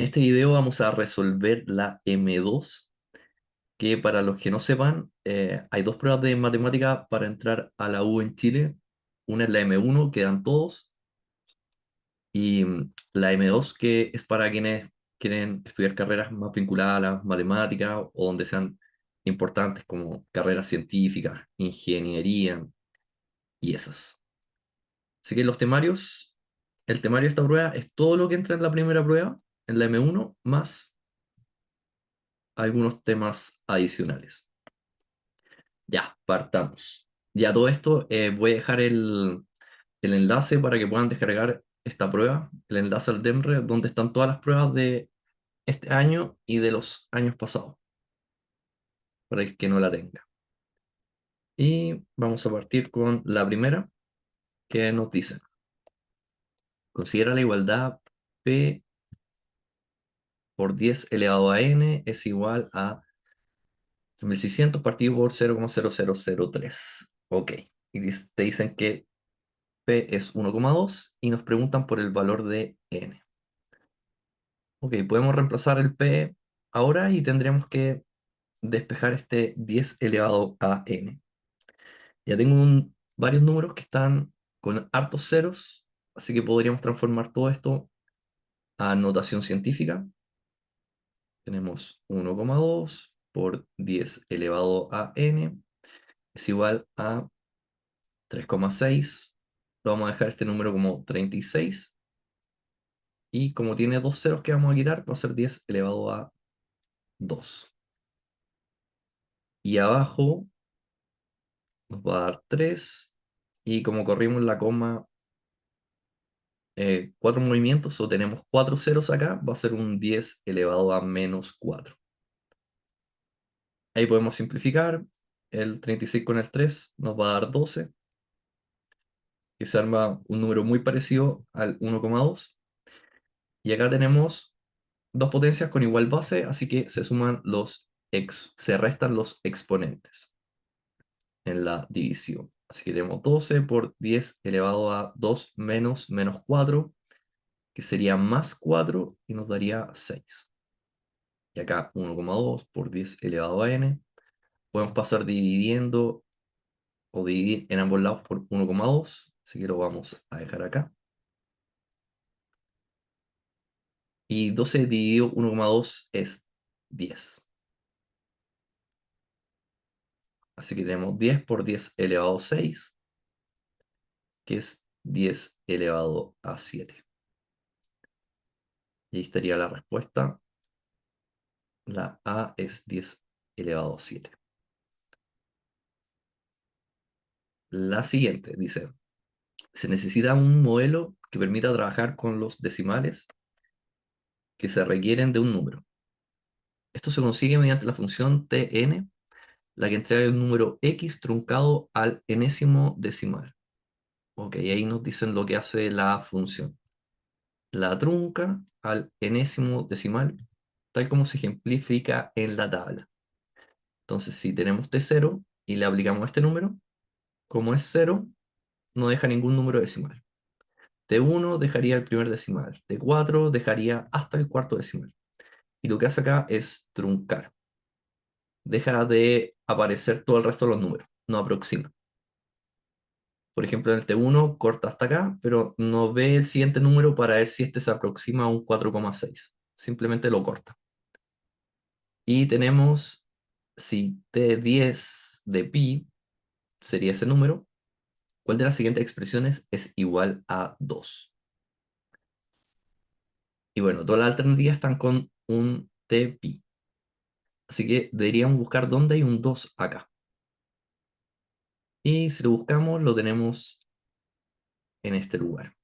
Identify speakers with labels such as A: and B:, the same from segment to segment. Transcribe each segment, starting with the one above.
A: En este video vamos a resolver la M2, que para los que no sepan, hay dos pruebas de matemática para entrar a la U en Chile. Una es la M1, que dan todos, y la M2, que es para quienes quieren estudiar carreras más vinculadas a las matemáticas o donde sean importantes como carreras científicas, ingeniería y esas. Así que el temario de esta prueba es todo lo que entra en la primera prueba, en la M1, más algunos temas adicionales. Ya, partamos. Ya todo esto, voy a dejar el enlace para que puedan descargar esta prueba, el enlace al DEMRE, donde están todas las pruebas de este año y de los años pasados, para el que no la tenga. Y vamos a partir con la primera, que nos dice, considera la igualdad P por 10 elevado a n es igual a 1600 partido por 0,0003. Ok. Y te dicen que P es 1,2 y nos preguntan por el valor de n. Ok, podemos reemplazar el P ahora y tendremos que despejar este 10 elevado a n. Ya tengo varios números que están con hartos ceros, así que podríamos transformar todo esto a notación científica. Tenemos 1,2 por 10 elevado a n es igual a 3,6. Lo vamos a dejar este número como 36. Y como tiene dos ceros que vamos a quitar, va a ser 10 elevado a 2. Y abajo nos va a dar 3. Y como corrimos la coma, 4 movimientos, o tenemos 4 ceros acá, va a ser un 10 elevado a menos 4. Ahí podemos simplificar. El 36 con el 3 nos va a dar 12, que se arma un número muy parecido al 1,2. Y acá tenemos dos potencias con igual base, así que se restan los exponentes en la división. Así que tenemos 12 por 10 elevado a 2 menos menos 4, que sería más 4 y nos daría 6. Y acá 1,2 por 10 elevado a n. Podemos pasar dividiendo o dividir en ambos lados por 1,2, así que lo vamos a dejar acá. Y 12 dividido 1,2 es 10. Así que tenemos 10 por 10 elevado a 6, que es 10 elevado a 7. Y ahí estaría la respuesta. La A es 10 elevado a 7. La siguiente dice, se necesita un modelo que permita trabajar con los decimales que se requieren de un número. Esto se consigue mediante la función Tn, la que entrega el número x truncado al enésimo decimal. Ok, ahí nos dicen lo que hace la función. La trunca al enésimo decimal, tal como se ejemplifica en la tabla. Entonces, si tenemos T0 y le aplicamos este número, como es 0, no deja ningún número decimal. T1 dejaría el primer decimal, T4 dejaría hasta el cuarto decimal. Y lo que hace acá es truncar. Deja de aparecer todo el resto de los números, no aproxima. Por ejemplo, en el T1 corta hasta acá, pero no ve el siguiente número para ver si este se aproxima a un 4,6. Simplemente lo corta. Y tenemos, si T10 de pi sería ese número, ¿cuál de las siguientes expresiones es igual a 2? Y bueno, todas las alternativas están con un T-pi. Así que deberíamos buscar dónde hay un 2 acá. Y si lo buscamos, lo tenemos en este lugar.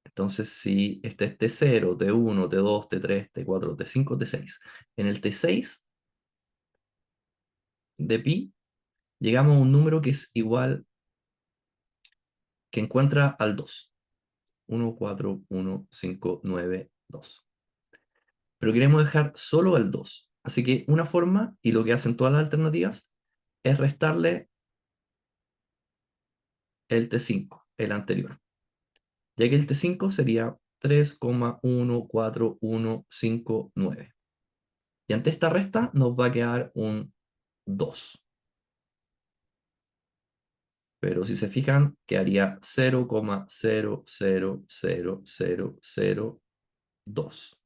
A: Entonces, si este es T0, T1, T2, T3, T4, T5, T6. En el T6 de pi, llegamos a un número que es igual, que encuentra al 2. 1, 4, 1, 5, 9, 2. Pero queremos dejar solo el 2. Así que una forma, y lo que hacen todas las alternativas, es restarle el T5, el anterior. ya que el T5 sería 3,14159. Y ante esta resta nos va a quedar un 2. Pero si se fijan, quedaría 0,000002.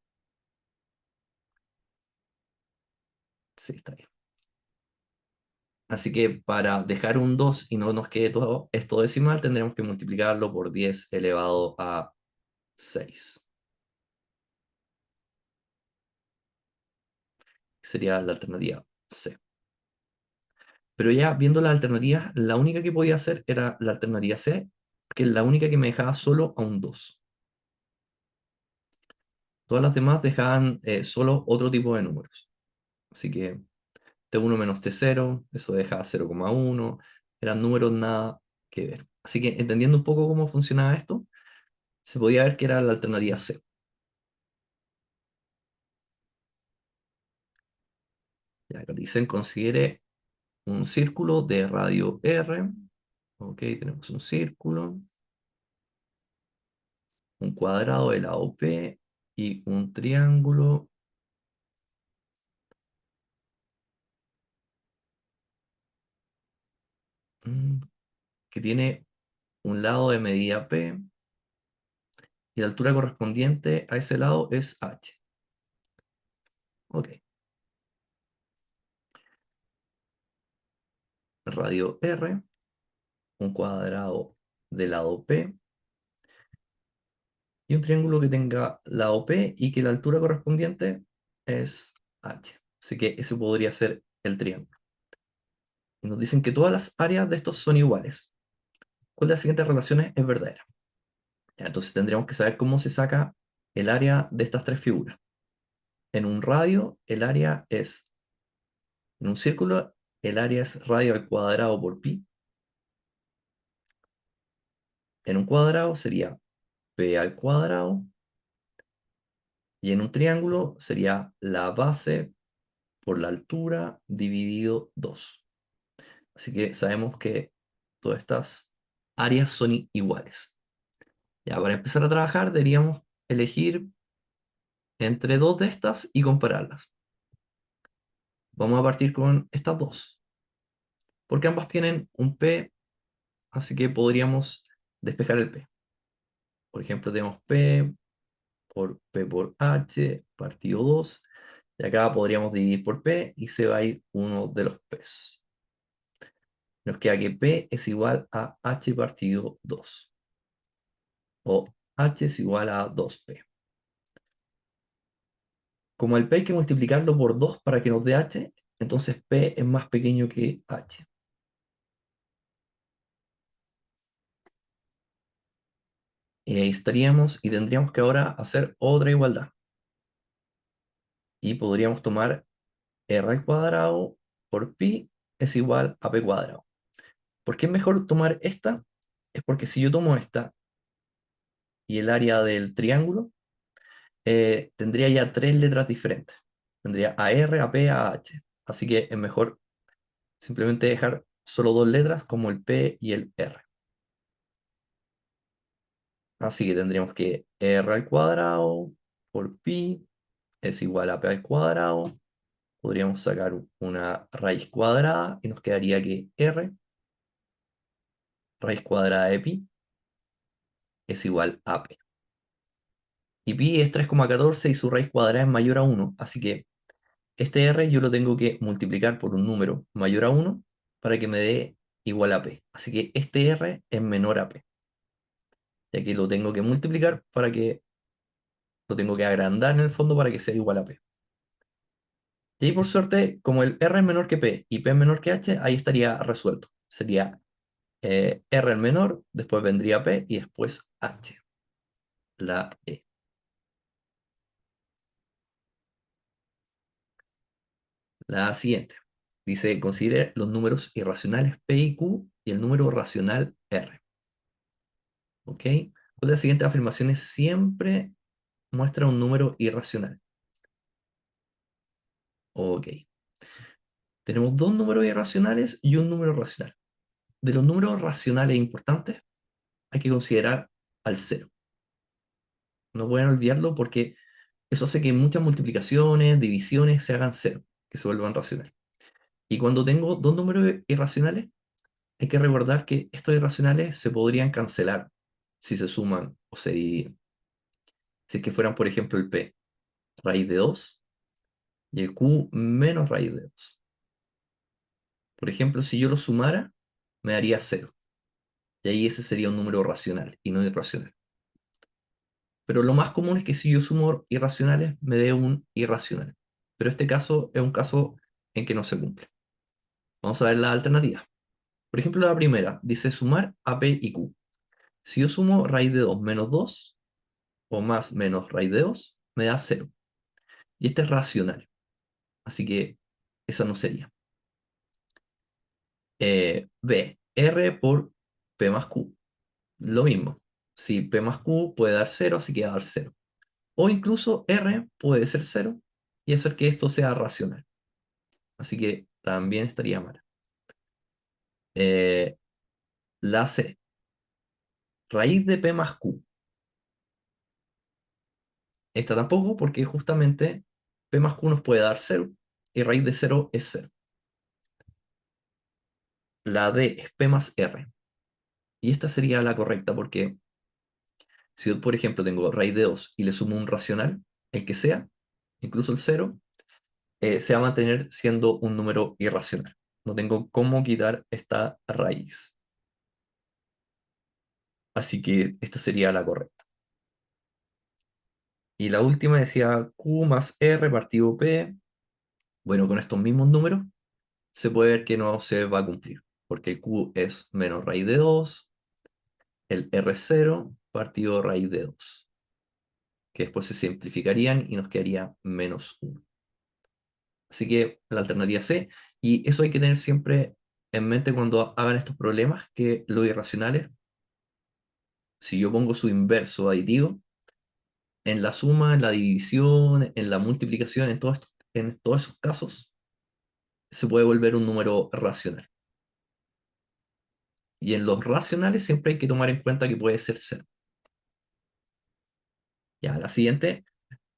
A: Sí, está bien. Así que para dejar un 2 y no nos quede todo esto decimal, tendremos que multiplicarlo por 10 elevado a 6. Sería la alternativa C. Pero ya viendo las alternativas, la única que podía hacer era la alternativa C, que es la única que me dejaba solo a un 2. Todas las demás dejaban solo otro tipo de números. Así que T1 menos T0, eso deja 0,1, eran números nada que ver. Así que entendiendo un poco cómo funcionaba esto, se podía ver que era la alternativa C. Ya acá dicen, considere un círculo de radio R. Ok, tenemos un círculo, un cuadrado de lado P y un triángulo mm, que tiene un lado de medida P y la altura correspondiente a ese lado es H. Ok, radio R, un cuadrado de lado P y un triángulo que tenga lado P y que la altura correspondiente es H. Así que ese podría ser el triángulo. Y nos dicen que todas las áreas de estos son iguales. ¿Cuál de las siguientes relaciones es verdadera? Ya, entonces tendríamos que saber cómo se saca el área de estas tres figuras. En un radio, el área es, en un círculo, el área es radio al cuadrado por pi. En un cuadrado sería p al cuadrado. Y en un triángulo sería la base por la altura dividido 2. Así que sabemos que todas estas áreas son iguales. Ya, para empezar a trabajar deberíamos elegir entre dos de estas y compararlas. Vamos a partir con estas dos, porque ambas tienen un P, así que podríamos despejar el P. Por ejemplo, tenemos P por H partido 2, y acá podríamos dividir por P y se va a ir uno de los P's. Nos queda que P es igual a H partido 2, o H es igual a 2P. Como el P hay que multiplicarlo por 2 para que nos dé H, entonces P es más pequeño que H. Y ahí estaríamos y tendríamos que ahora hacer otra igualdad. Y podríamos tomar R al cuadrado por pi es igual a P cuadrado. ¿Por qué es mejor tomar esta? Es porque si yo tomo esta y el área del triángulo, tendría ya tres letras diferentes. Tendría a R, a P, a H. Así que es mejor simplemente dejar solo dos letras como el P y el R. Así que tendríamos que R al cuadrado por pi es igual a P al cuadrado. Podríamos sacar una raíz cuadrada y nos quedaría que R, raíz cuadrada de pi, es igual a P. Y pi es 3,14 y su raíz cuadrada es mayor a 1. Así que este R yo lo tengo que multiplicar por un número mayor a 1 para que me dé igual a P. Así que este R es menor a P, ya que lo tengo que multiplicar para que lo tengo que agrandar en el fondo para que sea igual a P. Y ahí por suerte, como el R es menor que P y P es menor que H, ahí estaría resuelto. Sería R el menor, después vendría P y después H, la E. La siguiente. Dice, considere los números irracionales P y Q y el número racional R. ¿Ok? ¿Cuál de las siguientes afirmaciones siempre muestra un número irracional? Ok. Tenemos dos números irracionales y un número racional. De los números racionales importantes hay que considerar al cero. No pueden olvidarlo porque eso hace que muchas multiplicaciones, divisiones se hagan cero, que se vuelvan racionales. Y cuando tengo dos números irracionales, hay que recordar que estos irracionales se podrían cancelar si se suman o se dividen. Si es que fueran, por ejemplo, el p raíz de 2 y el q menos raíz de 2. Por ejemplo, si yo lo sumara, me daría cero. Y ahí ese sería un número racional y no irracional. Pero lo más común es que si yo sumo irracionales, me dé un irracional. Pero este caso es un caso en que no se cumple. Vamos a ver la alternativa. Por ejemplo, la primera dice sumar a p y q. Si yo sumo raíz de 2 menos 2 o más menos raíz de 2 me da cero. Y este es racional. Así que esa no sería. B, R por P más Q. Lo mismo. Si P más Q puede dar cero, así que va a dar cero. O incluso R puede ser cero y hacer que esto sea racional. Así que también estaría mal. Eh, la C, raíz de P más Q. Esta tampoco porque justamente P más Q nos puede dar cero y raíz de cero es cero. La D es P más R. Y esta sería la correcta porque si yo, por ejemplo, tengo raíz de 2 y le sumo un racional, el que sea, incluso el cero, se va a mantener siendo un número irracional. No tengo cómo quitar esta raíz. Así que esta sería la correcta. Y la última decía Q más R partido P. Bueno, con estos mismos números se puede ver que no se va a cumplir, porque el Q es menos raíz de 2, el R 0 partido raíz de 2, que después se simplificarían y nos quedaría menos 1. Así que la alternativa C, y eso hay que tener siempre en mente cuando hagan estos problemas, que los irracionales, si yo pongo su inverso aditivo, en la suma, en la división, en la multiplicación, en todos esos casos, se puede volver un número racional. Y en los racionales siempre hay que tomar en cuenta que puede ser cero. Ya, la siguiente,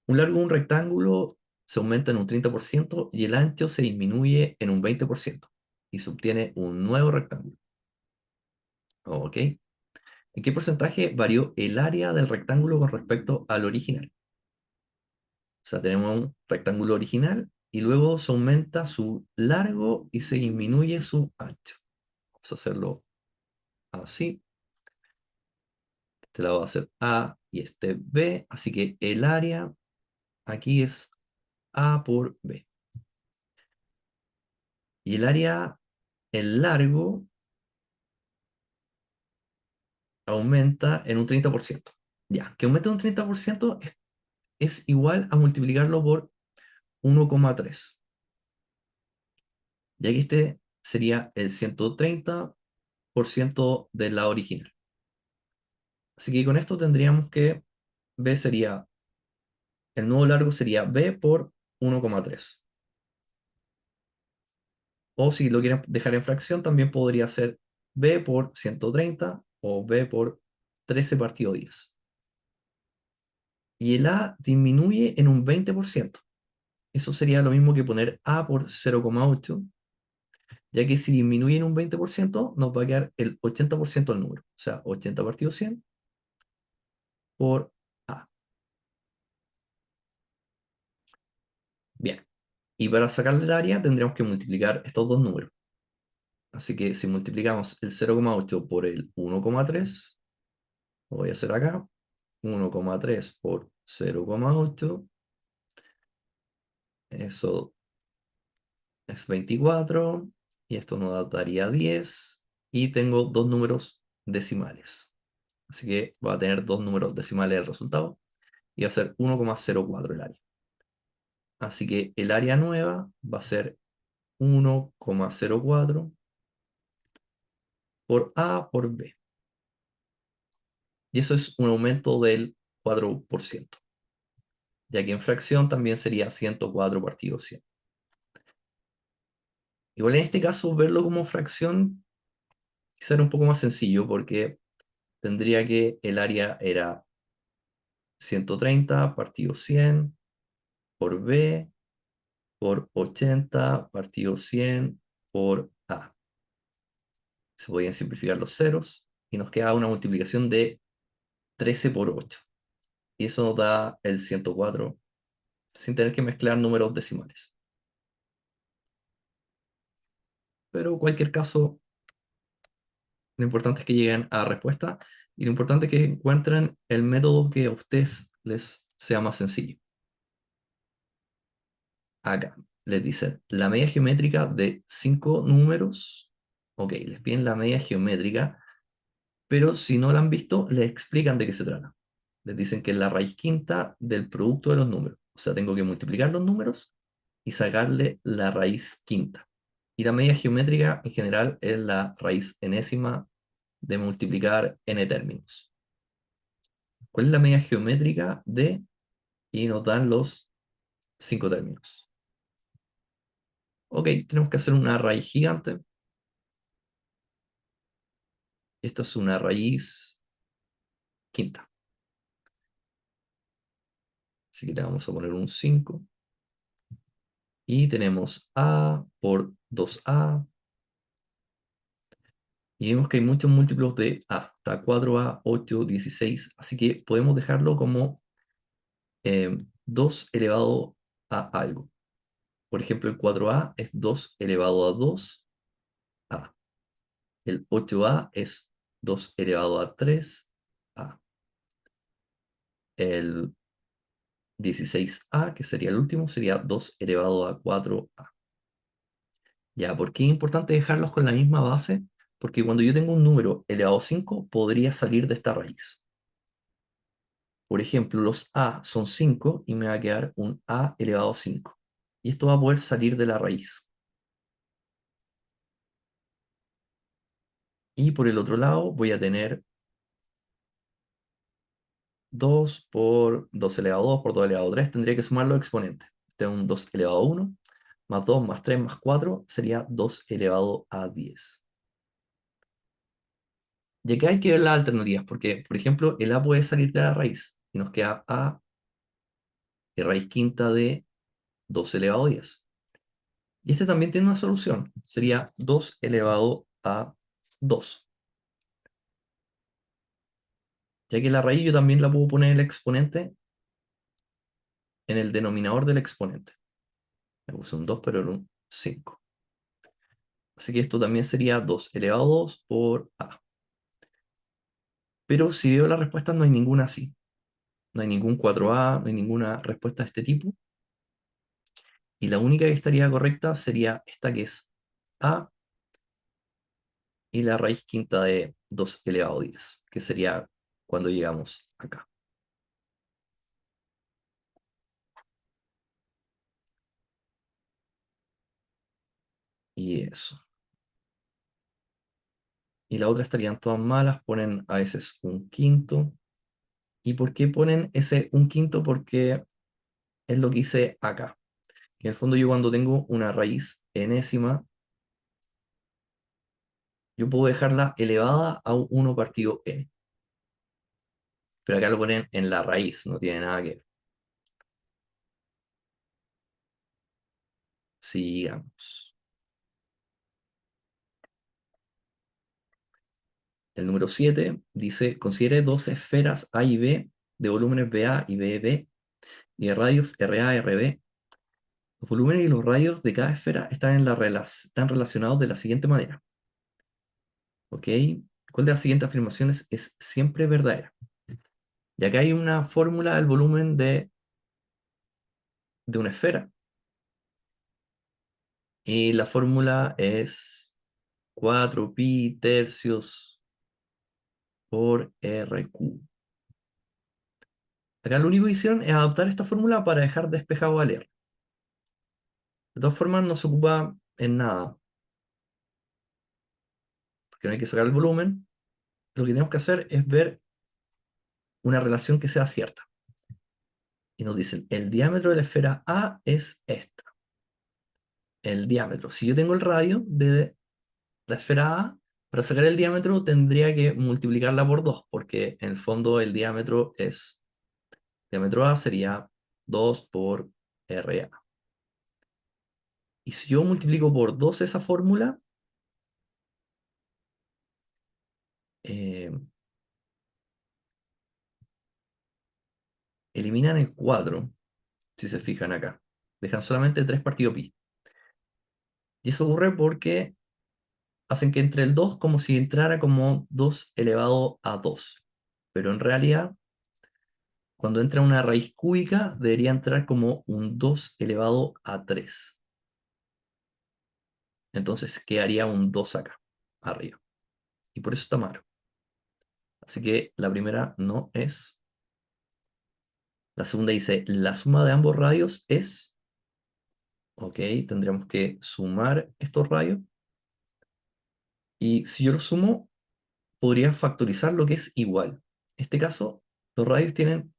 A: un largo de un rectángulo se aumenta en un 30% y el ancho se disminuye en un 20% y se obtiene un nuevo rectángulo. ¿Ok? ¿En qué porcentaje varió el área del rectángulo con respecto al original? O sea, tenemos un rectángulo original y luego se aumenta su largo y se disminuye su ancho. Vamos a hacerlo así. Este lado va a ser A y este B. Así que el área aquí es A por B. Y el área, el largo, aumenta en un 30%. Ya, que aumente un 30% es igual a multiplicarlo por 1,3. Ya que este sería el 130% de la original. Así que con esto tendríamos que B sería, el nuevo largo sería B por 1,3. O si lo quieren dejar en fracción, también podría ser B por 130 o B por 13 partido 10. Y el A disminuye en un 20%. Eso sería lo mismo que poner A por 0,8, ya que si disminuye en un 20%, nos va a quedar el 80% del número. O sea, 80 partido 100 por A. Bien. Y para sacarle el área tendríamos que multiplicar estos dos números. Así que si multiplicamos el 0,8 por el 1,3, lo voy a hacer acá, 1,3 por 0,8, eso es 24, y esto nos daría 10, y tengo dos números decimales. Así que va a tener dos números decimales el resultado, y va a ser 1,04 el área. Así que el área nueva va a ser 1,04 por A por B. Y eso es un aumento del 4%, ya que en fracción también sería 104 partido 100. Igual en este caso, verlo como fracción quizá era un poco más sencillo, porque tendría que el área era 130 partido 100 por B por 80 partido 100 por A. Se podían simplificar los ceros y nos queda una multiplicación de 13 por 8. Y eso nos da el 104 sin tener que mezclar números decimales. Pero en cualquier caso, lo importante es que lleguen a respuesta y lo importante es que encuentren el método que a ustedes les sea más sencillo. Acá les dicen la media geométrica de 5 números. Ok, les piden la media geométrica, pero si no la han visto, les explican de qué se trata. Les dicen que es la raíz quinta del producto de los números. O sea, tengo que multiplicar los números y sacarle la raíz quinta. Y la media geométrica en general es la raíz enésima de multiplicar n términos. ¿Cuál es la media geométrica de? Y nos dan los 5 términos. Ok, tenemos que hacer una raíz gigante. Esto es una raíz quinta. Así que le vamos a poner un 5. Y tenemos a por 2a. Y vemos que hay muchos múltiplos de a. Está 4a, 8, 16. Así que podemos dejarlo como 2 elevado a algo. Por ejemplo, el 4a es 2 elevado a 2a. El 8a es 2 elevado a 3a. El 16a, que sería el último, sería 2 elevado a 4a. Ya, ¿por qué es importante dejarlos con la misma base? Porque cuando yo tengo un número elevado a 5, podría salir de esta raíz. Por ejemplo, los a son 5 y me va a quedar un a elevado a 5. Y esto va a poder salir de la raíz. Y por el otro lado voy a tener 2 por 2 elevado a 2 por 2 elevado a 3. Tendría que sumar los exponentes. Tengo un 2 elevado a 1, más 2, más 3, más 4, sería 2 elevado a 10. Y acá hay que ver las alternativas, porque, por ejemplo, el a puede salir de la raíz, y nos queda a de raíz quinta de 2 elevado a 10. Y este también tiene una solución, sería 2 elevado a 2. Ya que la raíz yo también la puedo poner en el exponente, en el denominador del exponente. Me puse un 2, pero era un 5. Así que esto también sería 2 elevado a 2 por a. Pero si veo la respuesta, no hay ninguna así. No hay ningún 4a, no hay ninguna respuesta de este tipo. Y la única que estaría correcta sería esta que es a y la raíz quinta de 2 elevado a 10, que sería cuando llegamos acá. Y eso. Y la otra estarían todas malas, ponen a veces un quinto. ¿Y por qué ponen ese un quinto? Porque es lo que hice acá. En el fondo yo cuando tengo una raíz enésima, yo puedo dejarla elevada a un 1 partido n. Pero acá lo ponen en la raíz, no tiene nada que ver. Sigamos. El número 7 dice, considere dos esferas A y B de volúmenes BA y BB y de radios RA y RB. Los volúmenes y los radios de cada esfera están relacionados de la siguiente manera. ¿Ok? ¿Cuál de las siguientes afirmaciones es siempre verdadera? Y acá hay una fórmula del volumen de una esfera. Y la fórmula es 4pi tercios por RQ. Acá lo único que hicieron es adaptar esta fórmula para dejar despejado al R. De todas formas, no se ocupa en nada, porque no hay que sacar el volumen. Lo que tenemos que hacer es ver una relación que sea cierta. Y nos dicen, el diámetro de la esfera A es esta. El diámetro. Si yo tengo el radio de la esfera A, para sacar el diámetro tendría que multiplicarla por 2, porque en el fondo el diámetro es Diámetro A sería 2 por RA. Y si yo multiplico por 2 esa fórmula, eh, eliminan el 4, si se fijan acá. Dejan solamente 3 partido pi. Y eso ocurre porque hacen que entre el 2 como si entrara como 2 elevado a 2. Pero en realidad, cuando entra una raíz cúbica, debería entrar como un 2 elevado a 3. Entonces quedaría un 2 acá, arriba. Y por eso está malo. Así que la primera no es. La segunda dice, la suma de ambos radios es. Ok, tendríamos que sumar estos radios. Y si yo los sumo, podría factorizar lo que es igual. En este caso, los radios tienen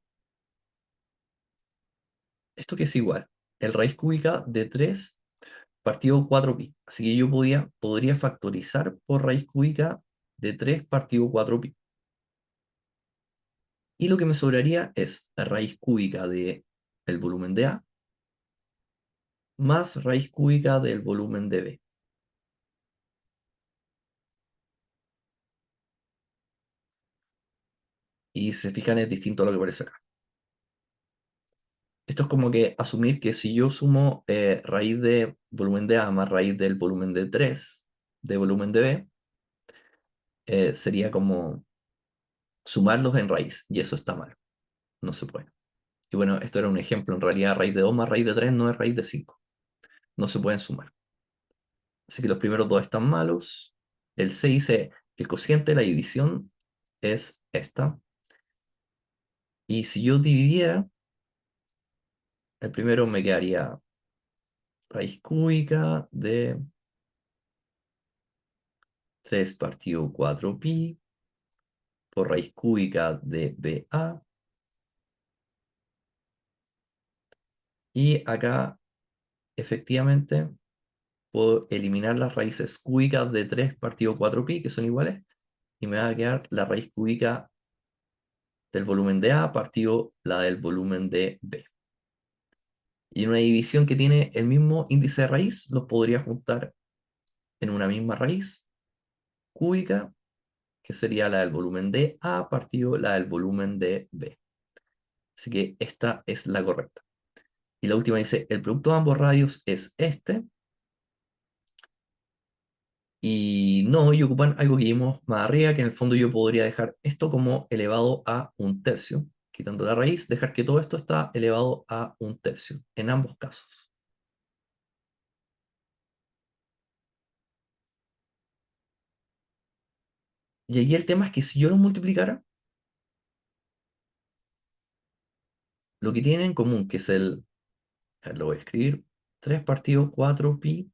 A: esto que es igual. El raíz cúbica de 3 partido 4pi. Así que yo podría factorizar por raíz cúbica de 3 partido 4pi. Y lo que me sobraría es la raíz cúbica del volumen de A más raíz cúbica del volumen de B. Y si se fijan es distinto a lo que aparece acá. Esto es como que asumir que si yo sumo raíz de volumen de A más raíz del volumen de 3 de volumen de B, sería como sumarlos en raíz, y eso está mal, no se puede. Y bueno, esto era un ejemplo, en realidad raíz de 2 más raíz de 3 no es raíz de 5, no se pueden sumar. Así que los primeros dos están malos. El C dice, el cociente de la división es esta. Y si yo dividiera, el primero me quedaría raíz cúbica de 3 partido 4pi por raíz cúbica de BA. Y acá, efectivamente, puedo eliminar las raíces cúbicas de 3 partido 4pi, que son iguales, y me va a quedar la raíz cúbica del volumen de A partido la del volumen de B. Y una división que tiene el mismo índice de raíz, los podría juntar en una misma raíz cúbica, que sería la del volumen de A partido la del volumen de B. Así que esta es la correcta. Y la última dice, el producto de ambos radios es este. Y no, y ocupan algo que vimos más arriba, que en el fondo yo podría dejar esto como elevado a un tercio. Quitando la raíz, dejar que todo esto está elevado a un tercio, en ambos casos. Y aquí el tema es que si yo los multiplicara, lo que tienen en común, que es a ver, lo voy a escribir, 3 partido 4pi,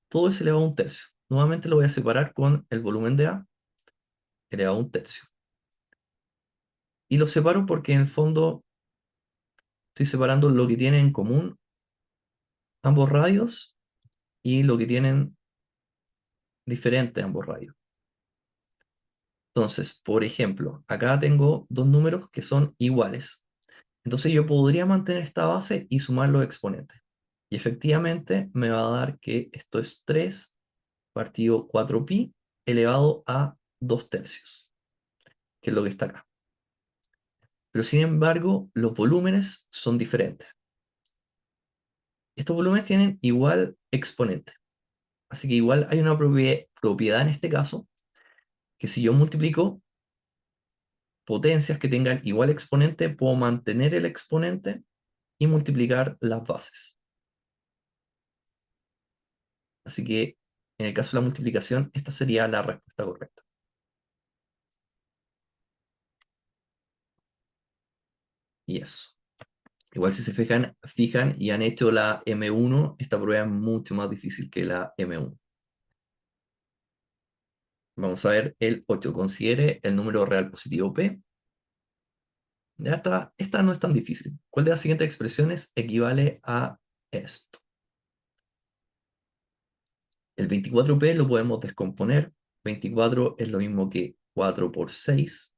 A: todo es elevado a un tercio. Nuevamente lo voy a separar con el volumen de A elevado a un tercio. Y lo separo porque en el fondo estoy separando lo que tienen en común ambos radios y lo que tienen diferente ambos radios. Entonces, por ejemplo, acá tengo dos números que son iguales. Entonces yo podría mantener esta base y sumar los exponentes. Y efectivamente me va a dar que esto es 3 partido 4pi elevado a 2 tercios, que es lo que está acá. Pero sin embargo, los volúmenes son diferentes. Estos volúmenes tienen igual exponente. Así que igual hay una propiedad en este caso, que si yo multiplico potencias que tengan igual exponente, puedo mantener el exponente y multiplicar las bases. Así que en el caso de la multiplicación, esta sería la respuesta correcta. Y eso. Igual si se fijan y han hecho la M1, esta prueba es mucho más difícil que la M1. Vamos a ver el 8. Considere el número real positivo P. Ya está, esta no es tan difícil. ¿Cuál de las siguientes expresiones equivale a esto? El 24P lo podemos descomponer. 24 es lo mismo que 4 por 6.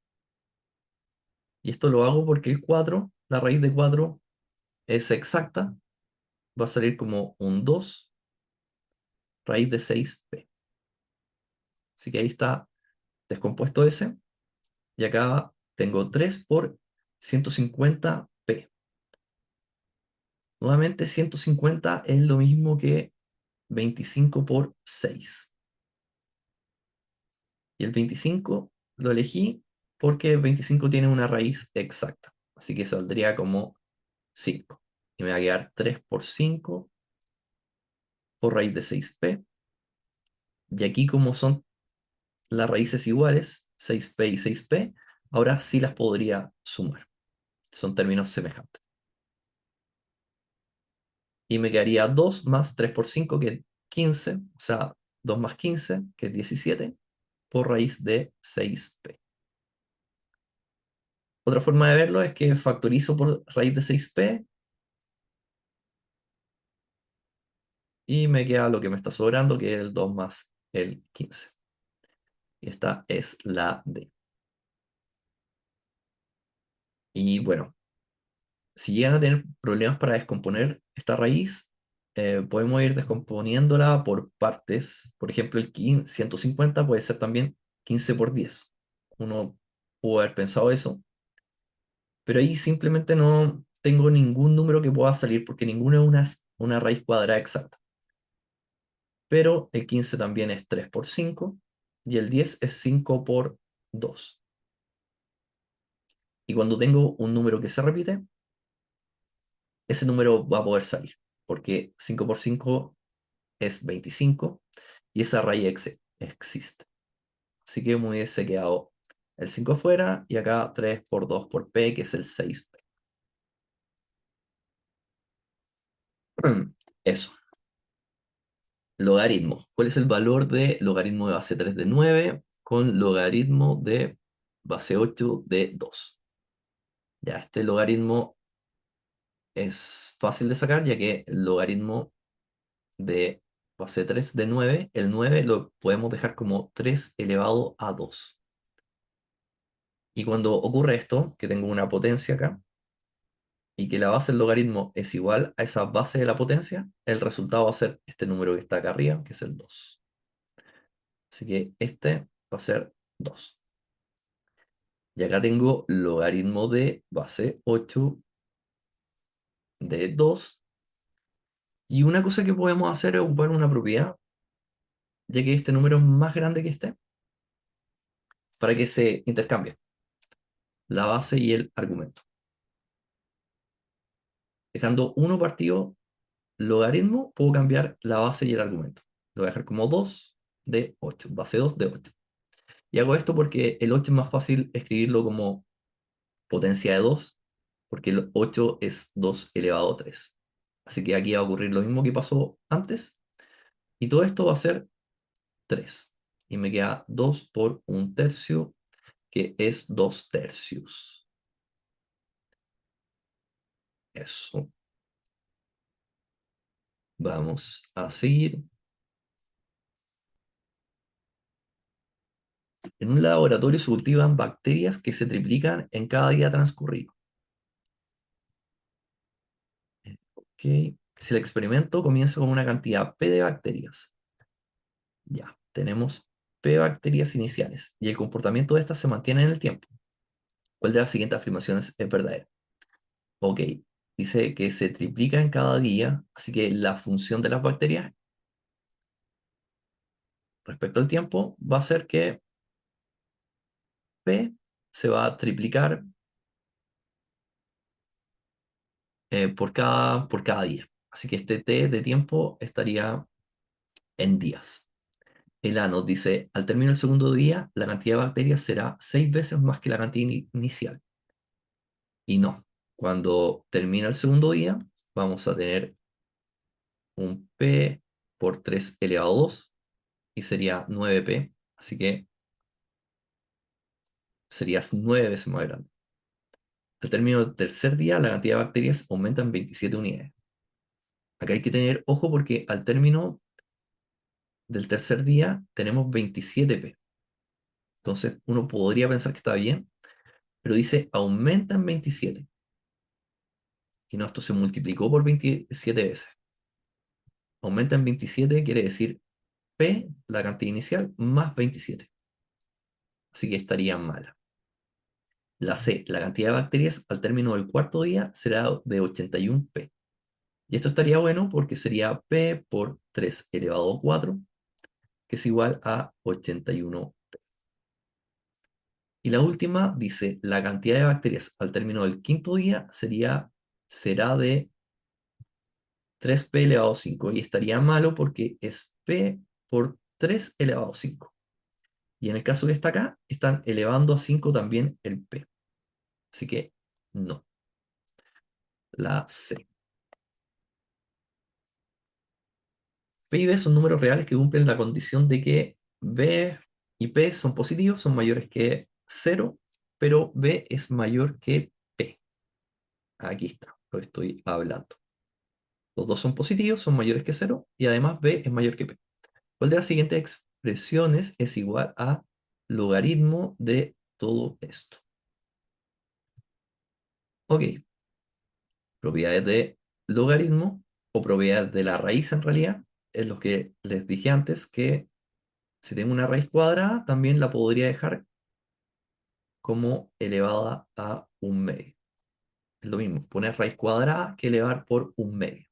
A: Y esto lo hago porque el 4, la raíz de 4 es exacta, va a salir como un 2 raíz de 6p. Así que ahí está descompuesto ese. Y acá tengo 3 por 150p. Nuevamente 150 es lo mismo que 25 por 6. Y el 25 lo elegí porque 25 tiene una raíz exacta. Así que saldría como 5. Y me va a quedar 3 por 5 por raíz de 6p. Y aquí como son las raíces iguales, 6p y 6p, ahora sí las podría sumar. Son términos semejantes. Y me quedaría 2 más 3 por 5, que es 15, o sea, 2 más 15, que es 17, por raíz de 6p. Otra forma de verlo es que factorizo por raíz de 6p y me queda lo que me está sobrando, que es el 2 más el 15. Y esta es la D. Y bueno, si llegan a tener problemas para descomponer esta raíz, podemos ir descomponiéndola por partes. Por ejemplo, el 150 puede ser también 15 por 10. Uno pudo haber pensado eso, pero ahí simplemente no tengo ningún número que pueda salir porque ninguno es una raíz cuadrada exacta. Pero el 15 también es 3 por 5 y el 10 es 5 por 2. Y cuando tengo un número que se repite, ese número va a poder salir, porque 5 por 5 es 25 y esa raíz existe. Así que me hubiese quedado el 5 afuera y acá 3 por 2 por p, que es el 6p. Eso. Logaritmo. ¿Cuál es el valor de logaritmo de base 3 de 9 con logaritmo de base 8 de 2? Ya, este logaritmo es fácil de sacar, ya que el logaritmo de base 3 de 9, el 9 lo podemos dejar como 3 elevado a 2. Y cuando ocurre esto, que tengo una potencia acá, y que la base del logaritmo es igual a esa base de la potencia, el resultado va a ser este número que está acá arriba, que es el 2. Así que este va a ser 2. Y acá tengo logaritmo de base 8 de 2. Y una cosa que podemos hacer es ocupar una propiedad, ya que este número es más grande que este, para que se intercambie la base y el argumento. Dejando uno partido logaritmo, puedo cambiar la base y el argumento. Lo voy a dejar como 2 de 8, base 2 de 8. Y hago esto porque el 8 es más fácil escribirlo como potencia de 2, porque el 8 es 2 elevado a 3. Así que aquí va a ocurrir lo mismo que pasó antes, y todo esto va a ser 3. Y me queda 2 por 1/3, que es 2/3. Eso. Vamos a seguir. En un laboratorio se cultivan bacterias que se triplican en cada día transcurrido. Ok. Si el experimento comienza con una cantidad P de bacterias, ya, tenemos P bacterias iniciales y el comportamiento de estas se mantiene en el tiempo. ¿Cuál de las siguientes afirmaciones es verdadera? Ok, dice que se triplica en cada día, así que la función de las bacterias respecto al tiempo va a ser que P se va a triplicar por cada día. Así que este T de tiempo estaría en días. El A nos dice, al término del segundo día, la cantidad de bacterias será 6 veces más que la cantidad inicial. Y no, cuando termina el segundo día, vamos a tener un P por 3 elevado a 2 y sería 9p, así que sería 9 veces más grande. Al término del tercer día, la cantidad de bacterias aumenta en 27 unidades. Acá hay que tener ojo porque al término del tercer día tenemos 27p. Entonces uno podría pensar que está bien, pero dice aumenta en 27. Y no, esto se multiplicó por 27 veces. Aumenta en 27 quiere decir P, la cantidad inicial, más 27. Así que estaría mala. La C, la cantidad de bacterias al término del cuarto día será de 81P. Y esto estaría bueno porque sería P por 3 elevado a 4, que es igual a 81. Y la última dice, la cantidad de bacterias al término del quinto día será de 3P elevado a 5. Y estaría malo porque es P por 3 elevado a 5. Y en el caso que está acá, están elevando a 5 también el P. Así que no. La C. P y B son números reales que cumplen la condición de que B y P son positivos, son mayores que 0, pero B es mayor que P. Aquí está, lo estoy hablando. Los dos son positivos, son mayores que 0, y además B es mayor que P. ¿Cuál de las siguientes expresiones es igual a logaritmo de todo esto? Ok, propiedades de logaritmo o propiedades de la raíz en realidad, es lo que les dije antes, que si tengo una raíz cuadrada, también la podría dejar como elevada a un medio. Es lo mismo, poner raíz cuadrada que elevar por un medio.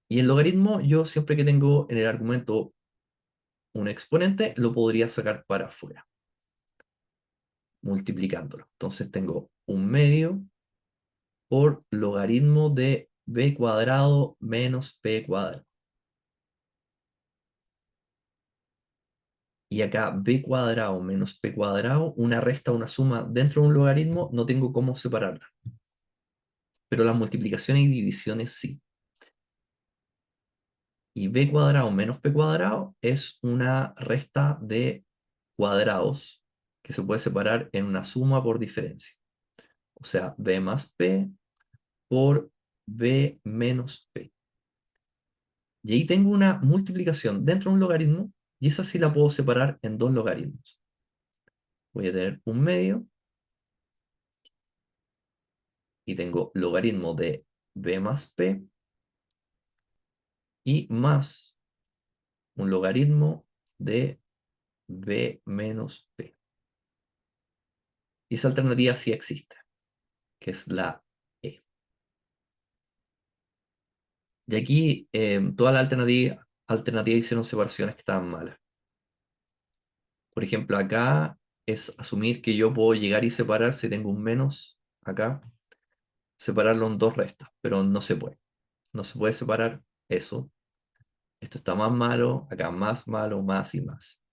A: Y el logaritmo, yo siempre que tengo en el argumento un exponente, lo podría sacar para afuera, multiplicándolo. Entonces tengo un medio por logaritmo de b cuadrado menos p cuadrado. Y acá b cuadrado menos p cuadrado, una resta, una suma dentro de un logaritmo, no tengo cómo separarla. Pero las multiplicaciones y divisiones sí. Y b cuadrado menos p cuadrado es una resta de cuadrados que se puede separar en una suma por diferencia. O sea, b más p por b menos p. Y ahí tengo una multiplicación dentro de un logaritmo y esa sí la puedo separar en dos logaritmos. Voy a tener un medio y tengo logaritmo de b más p y más un logaritmo de b menos p. Y esa alternativa sí existe, que es la E. Y aquí todas las alternativas hicieron separaciones que estaban malas. Por ejemplo, acá es asumir que yo puedo llegar y separar, si tengo un menos acá, separarlo en dos restas, pero no se puede. No se puede separar eso. Esto está más malo, acá más malo, más y más.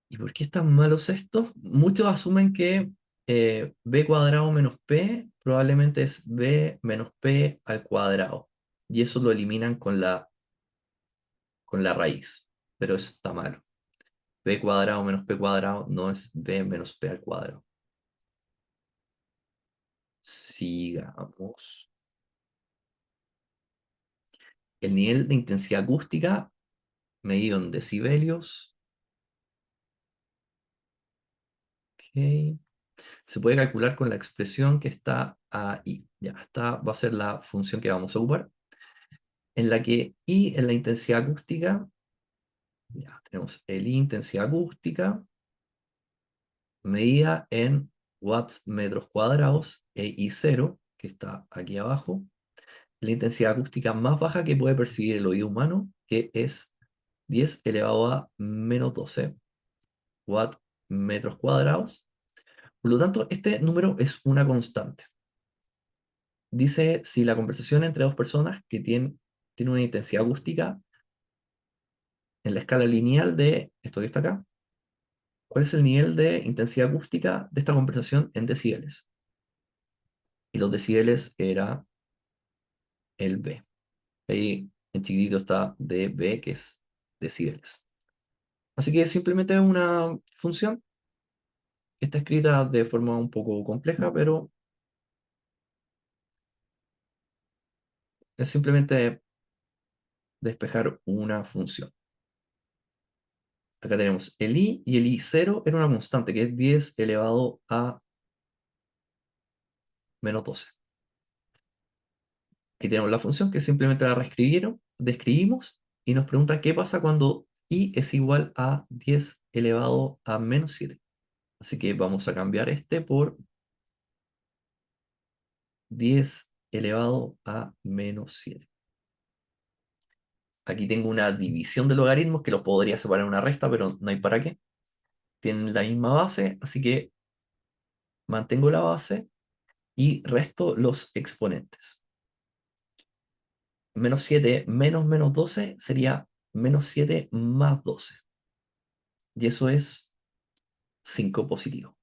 A: ¿Y por qué están malos estos? Muchos asumen que b cuadrado menos p probablemente es b menos p al cuadrado. Y eso lo eliminan con la raíz. Pero eso está malo. B cuadrado menos p cuadrado no es b menos p al cuadrado. Sigamos. El nivel de intensidad acústica medido en decibelios. Ok. Se puede calcular con la expresión que está ahí. Ya, esta va a ser la función que vamos a ocupar. En la que I es la intensidad acústica. Ya, tenemos el I, intensidad acústica, medida en watts metros cuadrados, e I0, que está aquí abajo, la intensidad acústica más baja que puede percibir el oído humano, que es 10 elevado a menos 12 watt metros cuadrados. Por lo tanto, este número es una constante. Dice si la conversación entre dos personas que tiene una intensidad acústica en la escala lineal de esto que está acá, ¿cuál es el nivel de intensidad acústica de esta conversación en decibeles? Y los decibeles era el B. Ahí en chiquitito está dB, que es decibeles. Así que simplemente es una función que está escrita de forma un poco compleja, pero es simplemente despejar una función. Acá tenemos el i, y el i0 era una constante, que es 10 elevado a menos 12. Aquí tenemos la función que simplemente la describimos, y nos pregunta qué pasa cuando i es igual a 10 elevado a menos 7. Así que vamos a cambiar este por 10 elevado a menos 7. Aquí tengo una división de logaritmos que los podría separar en una resta, pero no hay para qué. Tienen la misma base, así que mantengo la base y resto los exponentes. Menos 7 menos menos 12 sería menos 7 más 12. Y eso es 5 positivo.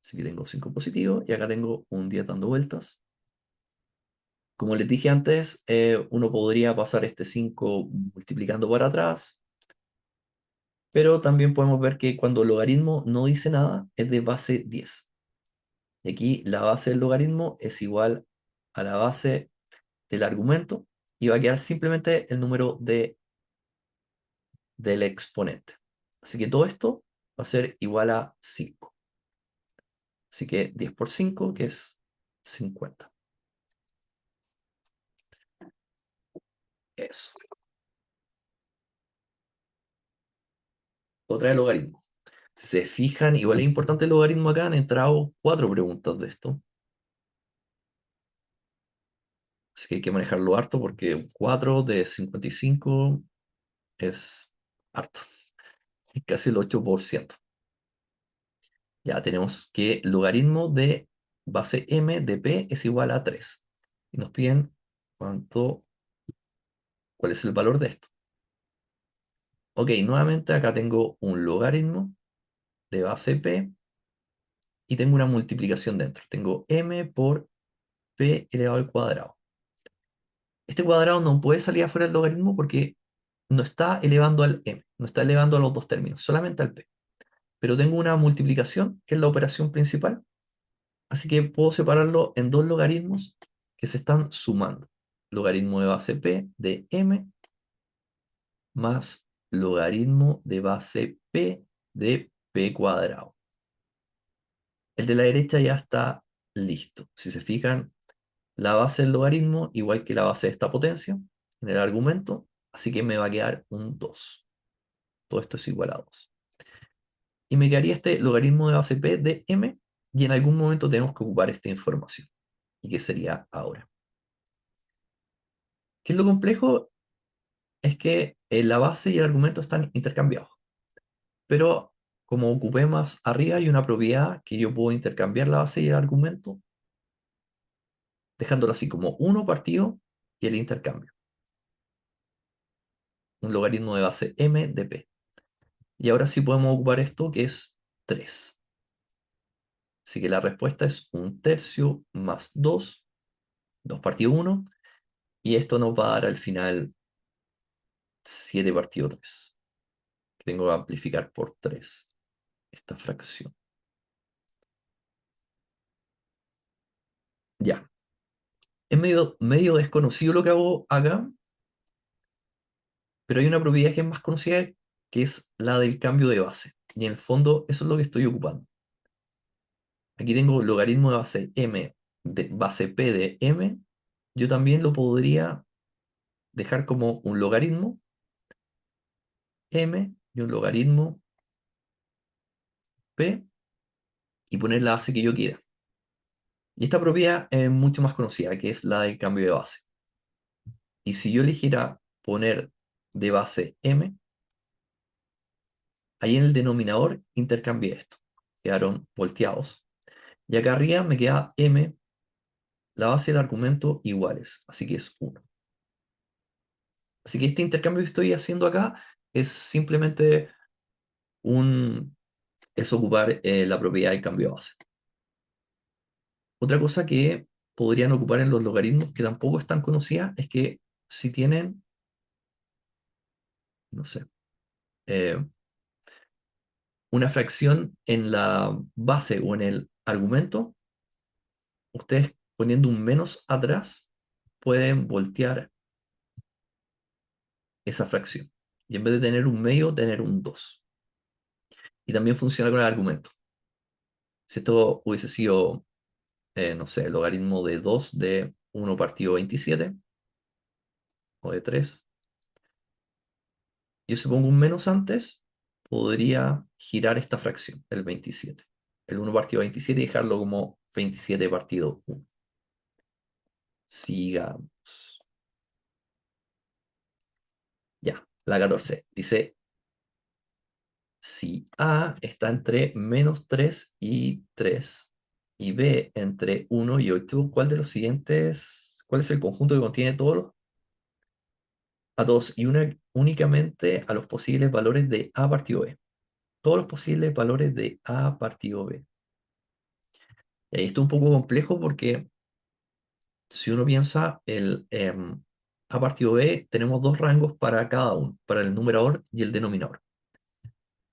A: Así que tengo 5 positivo y acá tengo un 10 dando vueltas. Como les dije antes, uno podría pasar este 5 multiplicando para atrás, pero también podemos ver que cuando el logaritmo no dice nada, es de base 10. Y aquí la base del logaritmo es igual a la base del argumento y va a quedar simplemente el número del exponente. Así que todo esto va a ser igual a 5. Así que 10 por 5, que es 50. Eso. Otra de logaritmo. Si se fijan, igual es importante el logaritmo acá, han entrado 4 preguntas de esto. Así que hay que manejarlo harto porque 4 de 55 es harto. Es casi el 8%. Ya tenemos que el logaritmo de base m de p es igual a 3. Y nos piden cuál es el valor de esto. Ok, nuevamente acá tengo un logaritmo de base p y tengo una multiplicación dentro. Tengo m por p elevado al cuadrado. Este cuadrado no puede salir afuera del logaritmo porque no está elevando al m, no está elevando a los dos términos, solamente al p. Pero tengo una multiplicación, que es la operación principal, así que puedo separarlo en dos logaritmos que se están sumando. Logaritmo de base p de m más logaritmo de base p de p cuadrado. El de la derecha ya está listo. Si se fijan, la base del logaritmo, igual que la base de esta potencia, en el argumento, así que me va a quedar un 2. Todo esto es igual a 2. Y me quedaría este logaritmo de base p de m, y en algún momento tenemos que ocupar esta información. ¿Y qué sería ahora? ¿Qué es lo complejo? Es que la base y el argumento están intercambiados. Pero como ocupé más arriba, hay una propiedad que yo puedo intercambiar la base y el argumento, dejándolo así como 1 partido y el intercambio. Un logaritmo de base m de p. Y ahora sí podemos ocupar esto, que es 3. Así que la respuesta es 1/3 más 2, 2 partido 1, y esto nos va a dar al final 7 partido 3. Tengo que amplificar por 3 esta fracción. Ya. Es medio desconocido lo que hago acá, pero hay una propiedad que es más conocida, que es la del cambio de base. Y en el fondo eso es lo que estoy ocupando. Aquí tengo logaritmo de base m, de base p de m. Yo también lo podría dejar como un logaritmo m y un logaritmo p y poner la base que yo quiera. Y esta propiedad es mucho más conocida, que es la del cambio de base. Y si yo eligiera poner de base m, ahí en el denominador intercambié esto. Quedaron volteados. Y acá arriba me queda m, la base del argumento iguales. Así que es 1. Así que este intercambio que estoy haciendo acá es simplemente es ocupar la propiedad del cambio de base. Otra cosa que podrían ocupar en los logaritmos que tampoco es tan conocida es que si tienen, no sé, eh, una fracción en la base o en el argumento, ustedes poniendo un menos atrás pueden voltear esa fracción. y en vez de tener un medio, tener un 2. Y también funciona con el argumento. Si esto hubiese sido, no sé, el logaritmo de 2 de 1 partido 27, o de 3, yo si pongo un menos antes, podría girar esta fracción, el 27. El 1 partido 27 y dejarlo como 27 partido 1. Sigamos. Ya, la 14. Dice, si A está entre menos 3 y 3, y B entre 1 y 8, ¿cuál de los siguientes, cuál es el conjunto que contiene todos los a todos y únicamente a los posibles valores de A partido B? Todos los posibles valores de A partido B. Y ahí está un poco complejo porque si uno piensa, A partido B tenemos dos rangos para cada uno, para el numerador y el denominador.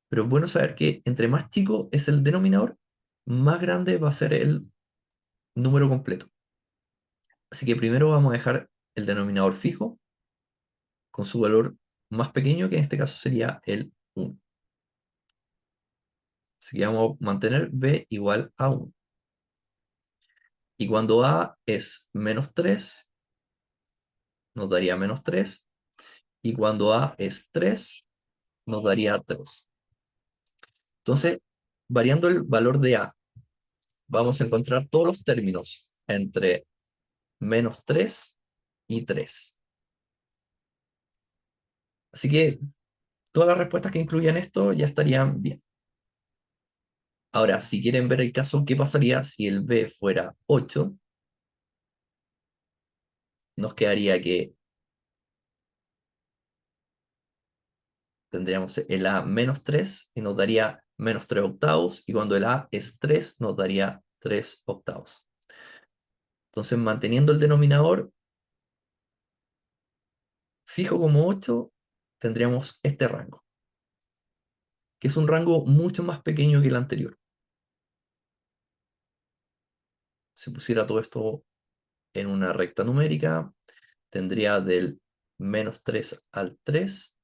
A: Pero es bueno saber que entre más chico es el denominador, más grande va a ser el número completo. Así que primero vamos a dejar el denominador fijo con su valor más pequeño, que en este caso sería el 1. Así que vamos a mantener b igual a 1. Y cuando a es menos 3, nos daría menos 3. Y cuando a es 3, nos daría 3. Entonces, variando el valor de a, vamos a encontrar todos los términos entre menos 3 y 3. Así que todas las respuestas que incluyan esto ya estarían bien. Ahora, si quieren ver el caso, ¿qué pasaría si el b fuera 8? Nos quedaría que tendríamos el a menos 3 y nos daría menos 3 octavos, y cuando el a es 3 nos daría 3 octavos. Entonces, manteniendo el denominador fijo como 8, tendríamos este rango, que es un rango mucho más pequeño que el anterior. Si pusiera todo esto en una recta numérica, tendría del menos 3 al 3,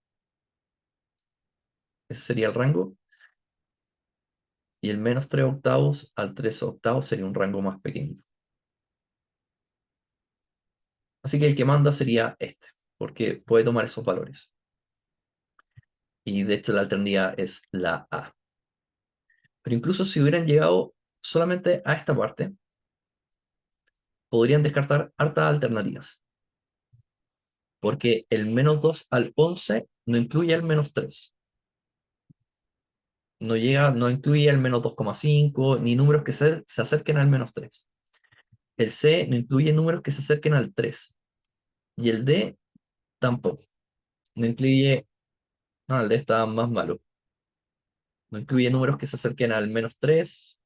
A: ese sería el rango, y el menos 3 octavos al 3 octavos sería un rango más pequeño. Así que el que manda sería este, porque puede tomar esos valores. Y de hecho la alternativa es la A. Pero incluso si hubieran llegado solamente a esta parte, podrían descartar hartas alternativas. Porque el menos 2 al 11 no incluye el menos 3. No incluye el menos 2,5 ni números que se acerquen al menos 3. El C no incluye números que se acerquen al 3. Y el D tampoco. No incluye... No, el D está más malo. No incluye números que se acerquen al menos 3.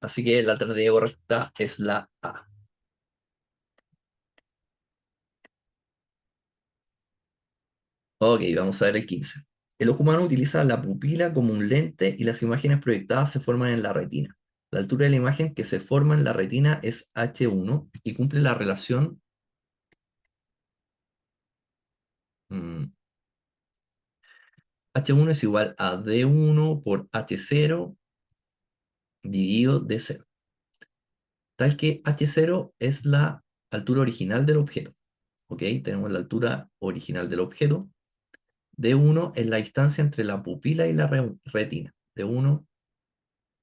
A: Así que la alternativa correcta es la A. Ok, vamos a ver el 15. El ojo humano utiliza la pupila como un lente y las imágenes proyectadas se forman en la retina. La altura de la imagen que se forma en la retina es h1 y cumple la relación mm, h1 es igual a d1 por h0 dividido d0. Tal que h0 es la altura original del objeto. Ok, tenemos la altura original del objeto. D1 es la distancia entre la pupila y la retina. D1,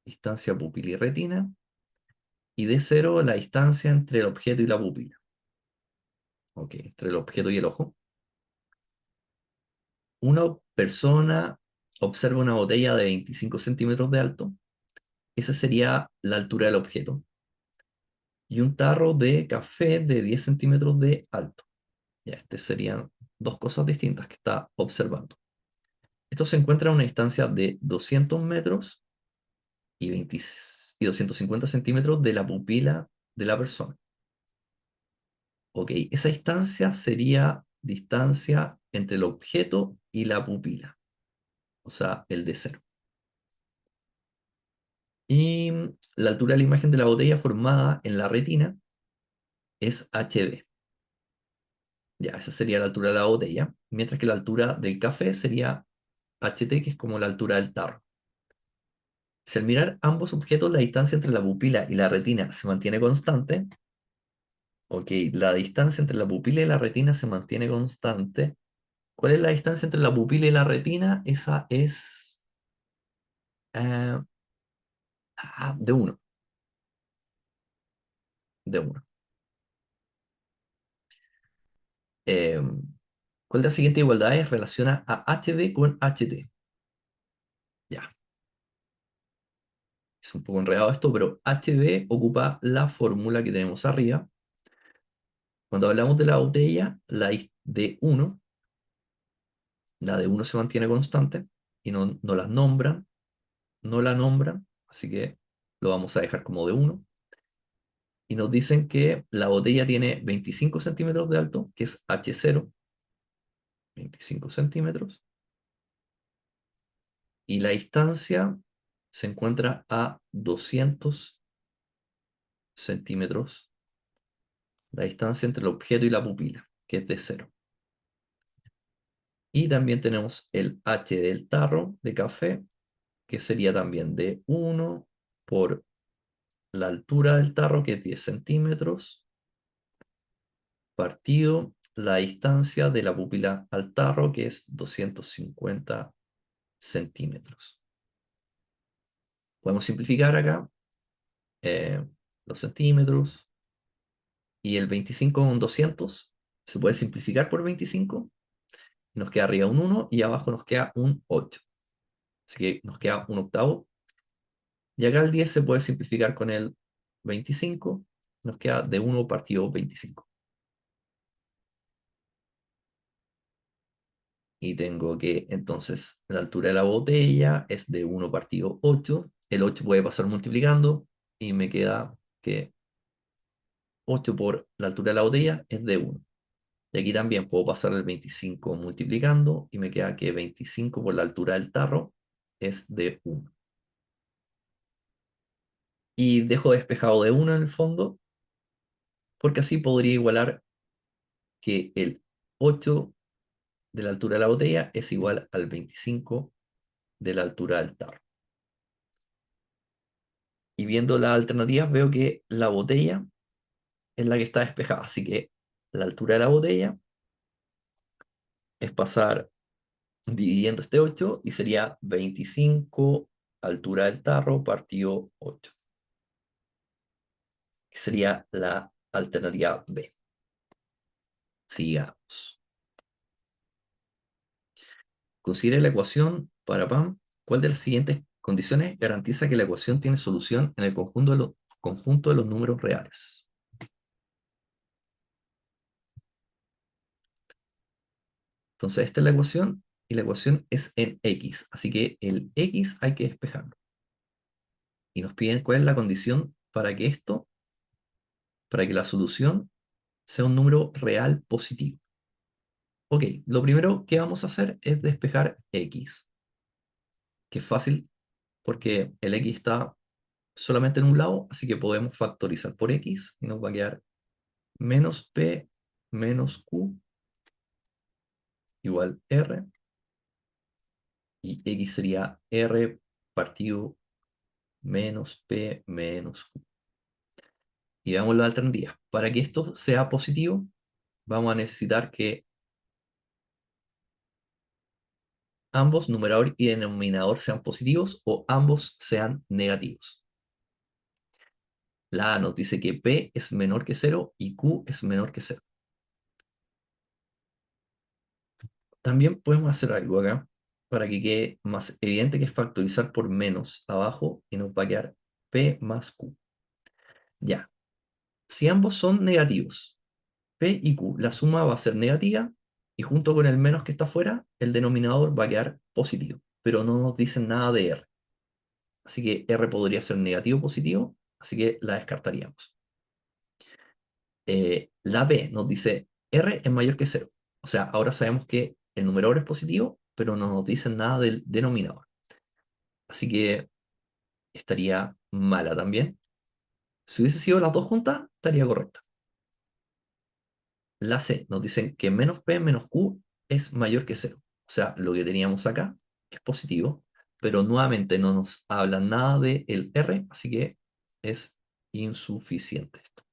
A: distancia pupila y retina. Y D0, la distancia entre el objeto y la pupila. Ok, entre el objeto y el ojo. Una persona observa una botella de 25 centímetros de alto. Esa sería la altura del objeto. Y un tarro de café de 10 centímetros de alto. Ya, estas serían dos cosas distintas que está observando. Esto se encuentra a una distancia de 200 metros y 20 y 250 centímetros de la pupila de la persona. Ok, esa distancia sería distancia entre el objeto y la pupila, o sea, el de cero. Y la altura de la imagen de la botella formada en la retina es HB. Ya, esa sería la altura de la botella, mientras que la altura del café sería HT, que es como la altura del tarro. Si al mirar ambos objetos la distancia entre la pupila y la retina se mantiene constante, ok, la distancia entre la pupila y la retina se mantiene constante. ¿Cuál es la distancia entre la pupila y la retina? Esa es eh, de uno, de uno. Eh, ¿Cuál de las siguientes igualdades relaciona a HB con HT? Ya, es un poco enredado esto, pero HB ocupa la fórmula que tenemos arriba. Cuando hablamos de la botella, de uno, la de uno se mantiene constante y no las nombran, no la nombran, así que lo vamos a dejar como de uno. Y nos dicen que la botella tiene 25 centímetros de alto, que es H0, 25 centímetros, y la distancia se encuentra a 200 centímetros, la distancia entre el objeto y la pupila, que es de cero. Y también tenemos el H del tarro de café, que sería también de 1 por la altura del tarro, que es 10 centímetros, partido la distancia de la pupila al tarro, que es 250 centímetros. Podemos simplificar acá eh, los centímetros y el 25 con 200 se puede simplificar por 25. Nos queda arriba un 1 y abajo nos queda un 8. Así que nos queda un octavo. Y acá el 10 se puede simplificar con el 25. Nos queda de 1 partido 25. Y tengo que entonces la altura de la botella es de 1 partido 8. El 8 puede pasar multiplicando y me queda que 8 por la altura de la botella es de 1. Y aquí también puedo pasar el 25 multiplicando y me queda que 25 por la altura del tarro es de 1. Y dejo despejado de 1 en el fondo porque así podría igualar que el 8 de la altura de la botella es igual al 25 de la altura del tarro. Y viendo las alternativas veo que la botella es la que está despejada, así que la altura de la botella es pasar dividiendo este 8 y sería 25 altura del tarro partido 8, que sería la alternativa B. Sigamos. Considere la ecuación para PAM. ¿Cuál de las siguientes condiciones garantiza que la ecuación tiene solución en el conjunto de los números reales? Entonces, esta es la ecuación y la ecuación es en X, así que el X hay que despejarlo. Y nos piden cuál es la condición para que la solución sea un número real positivo. Ok, lo primero que vamos a hacer es despejar X, que es fácil porque el X está solamente en un lado, así que podemos factorizar por X y nos va a quedar menos P menos Q igual R, y X sería R partido menos P menos Q. Y veamos la alternativa. Para que esto sea positivo, vamos a necesitar que ambos, numerador y denominador, sean positivos o ambos sean negativos. La A nos dice que P es menor que 0 y Q es menor que 0. También podemos hacer algo acá para que quede más evidente, que es factorizar por menos abajo y nos va a quedar P más Q. Ya, si ambos son negativos, P y Q, la suma va a ser negativa y junto con el menos que está afuera, el denominador va a quedar positivo, pero no nos dicen nada de R. Así que R podría ser negativo o positivo, así que la descartaríamos. La B nos dice R es mayor que 0. O sea, ahora sabemos que el numerador es positivo, pero no nos dicen nada del denominador. Así que estaría mala también. Si hubiese sido las dos juntas, estaría correcta. La C nos dicen que menos P menos Q es mayor que cero. O sea, lo que teníamos acá es positivo, pero nuevamente no nos habla nada del R, así que es insuficiente esto.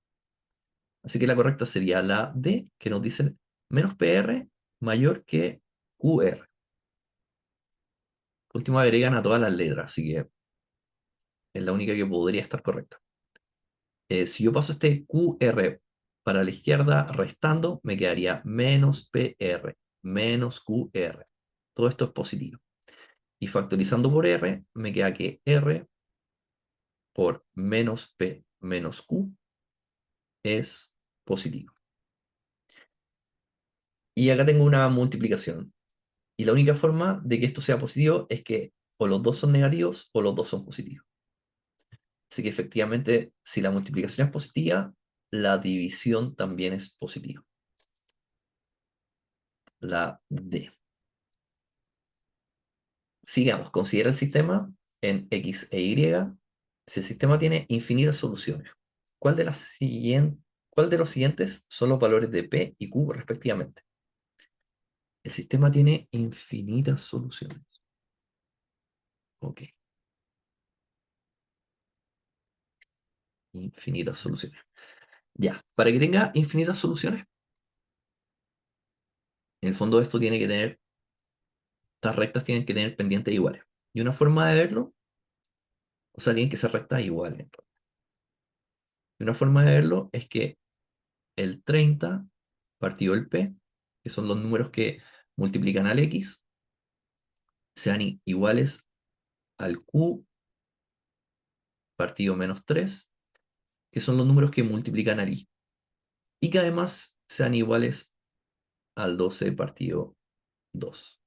A: Así que la correcta sería la D, que nos dice menos PR mayor que QR. Por último, agregan a todas las letras, así que es la única que podría estar correcta. Si yo paso este QR para la izquierda restando, me quedaría menos PR, menos QR. Todo esto es positivo. Y factorizando por R, me queda que R por menos P menos Q es positivo. Y acá tengo una multiplicación. Y la única forma de que esto sea positivo es que o los dos son negativos o los dos son positivos. Así que efectivamente, si la multiplicación es positiva, la división también es positiva. La D. Sigamos, considera el sistema en X e Y. Si el sistema tiene infinitas soluciones, ¿cuál de los siguientes son los valores de P y Q respectivamente? El sistema tiene infinitas soluciones. Ok, infinitas soluciones. Ya, para que tenga infinitas soluciones, en el fondo esto tiene que tener, estas rectas tienen que tener pendientes iguales. Y una forma de verlo, o sea, tienen que ser rectas iguales. Y una forma de verlo es que el 30 partido el P, que son los números que multiplican al X, sean iguales al Q partido menos 3, que son los números que multiplican al Y. Y que además sean iguales al 12 partido 2.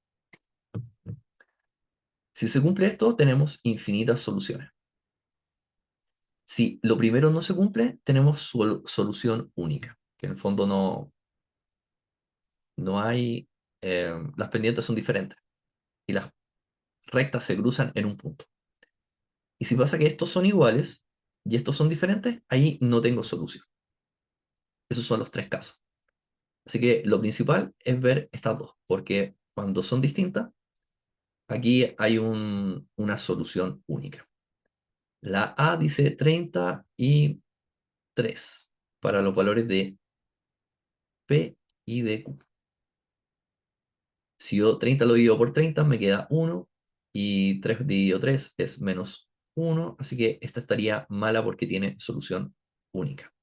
A: Si se cumple esto, tenemos infinitas soluciones. Si lo primero no se cumple, tenemos solución única, que en el fondo no hay, las pendientes son diferentes y las rectas se cruzan en un punto. Y si pasa que estos son iguales y estos son diferentes, ahí no tengo solución. Esos son los tres casos. Así que lo principal es ver estas dos, porque cuando son distintas, aquí hay una solución única. La A dice 33 para los valores de P y de Q. Si yo 30 lo divido por 30, me queda 1 y 3 dividido 3 es menos 1, así que esta estaría mala porque tiene solución única.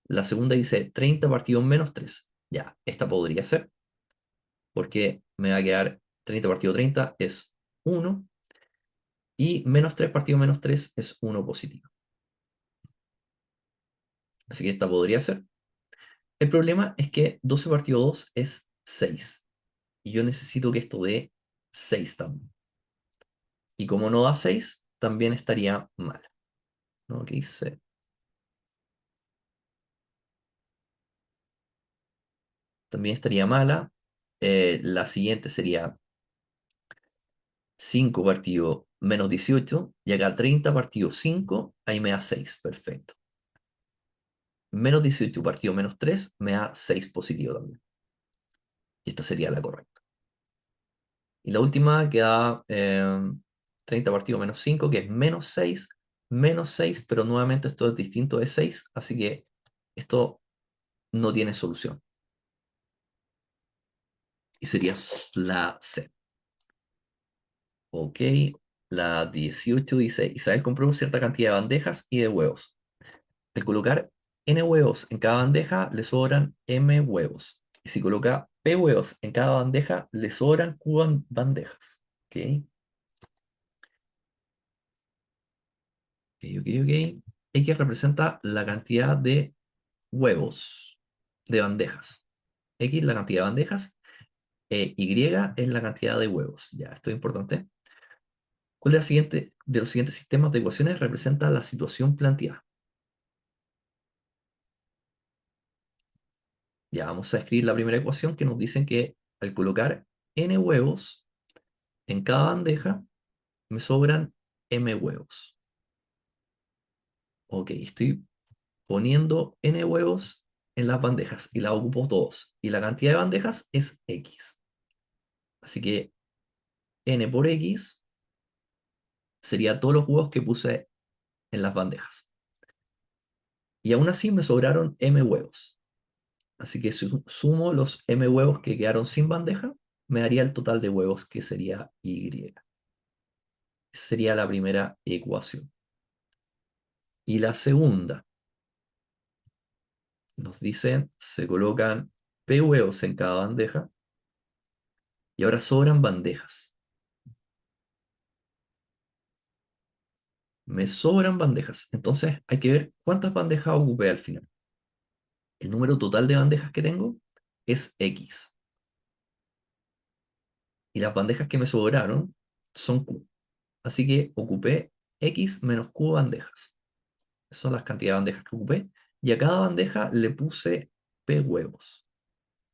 A: La segunda dice 30 partido menos 3. Ya, esta podría ser, porque me va a quedar 30 partido 30 es 1 y menos 3 partido menos 3 es 1 positivo. Así que esta podría ser. El problema es que 12 partido 2 es 6. Y yo necesito que esto dé 6 también. Y como no da 6, también estaría mal. ¿No? Aquí dice, también estaría mala. La siguiente sería 5 partido menos 18. Y acá 30 partido 5, ahí me da 6. Perfecto. Menos 18 partido menos 3 me da 6 positivo también. Y esta sería la correcta. Y la última queda 30 partido menos 5, que es menos 6, pero nuevamente esto es distinto de 6, así que esto no tiene solución. Y sería la C. Ok, la 18 dice, Isabel compró cierta cantidad de bandejas y de huevos. Al colocar n huevos en cada bandeja, le sobran m huevos. Y si coloca p huevos en cada bandeja, le sobran q bandejas. Ok, ok. X representa la cantidad de huevos, de bandejas. X la cantidad de bandejas, Y es la cantidad de huevos. Ya, esto es importante. ¿Cuál de los siguientes sistemas de ecuaciones representa la situación planteada? Ya vamos a escribir la primera ecuación que nos dicen que al colocar n huevos en cada bandeja, me sobran m huevos. Ok, estoy poniendo n huevos en las bandejas y las ocupo todos. Y la cantidad de bandejas es X. Así que N por X sería todos los huevos que puse en las bandejas. Y aún así me sobraron M huevos. Así que si sumo los M huevos que quedaron sin bandeja, me daría el total de huevos que sería Y. Esa sería la primera ecuación. Y la segunda, nos dicen, se colocan P huevos en cada bandeja y ahora sobran bandejas. Me sobran bandejas. Entonces hay que ver cuántas bandejas ocupé al final. El número total de bandejas que tengo es X. Y las bandejas que me sobraron son Q. Así que ocupé X menos Q bandejas. Esas son las cantidades de bandejas que ocupé. Y a cada bandeja le puse P huevos.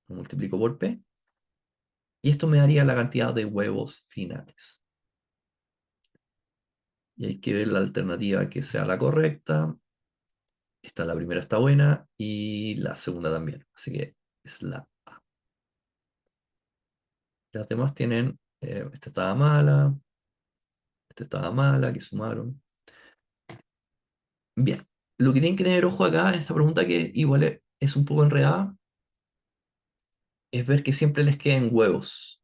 A: Lo multiplico por P. Y esto me daría la cantidad de huevos finales. Y hay que ver la alternativa que sea la correcta. La primera está buena y la segunda también. Así que es la A. Las demás tienen, esta estaba mala, que sumaron. Bien, lo que tienen que tener ojo acá en esta pregunta, que igual es un poco enredada, es ver que siempre les queden huevos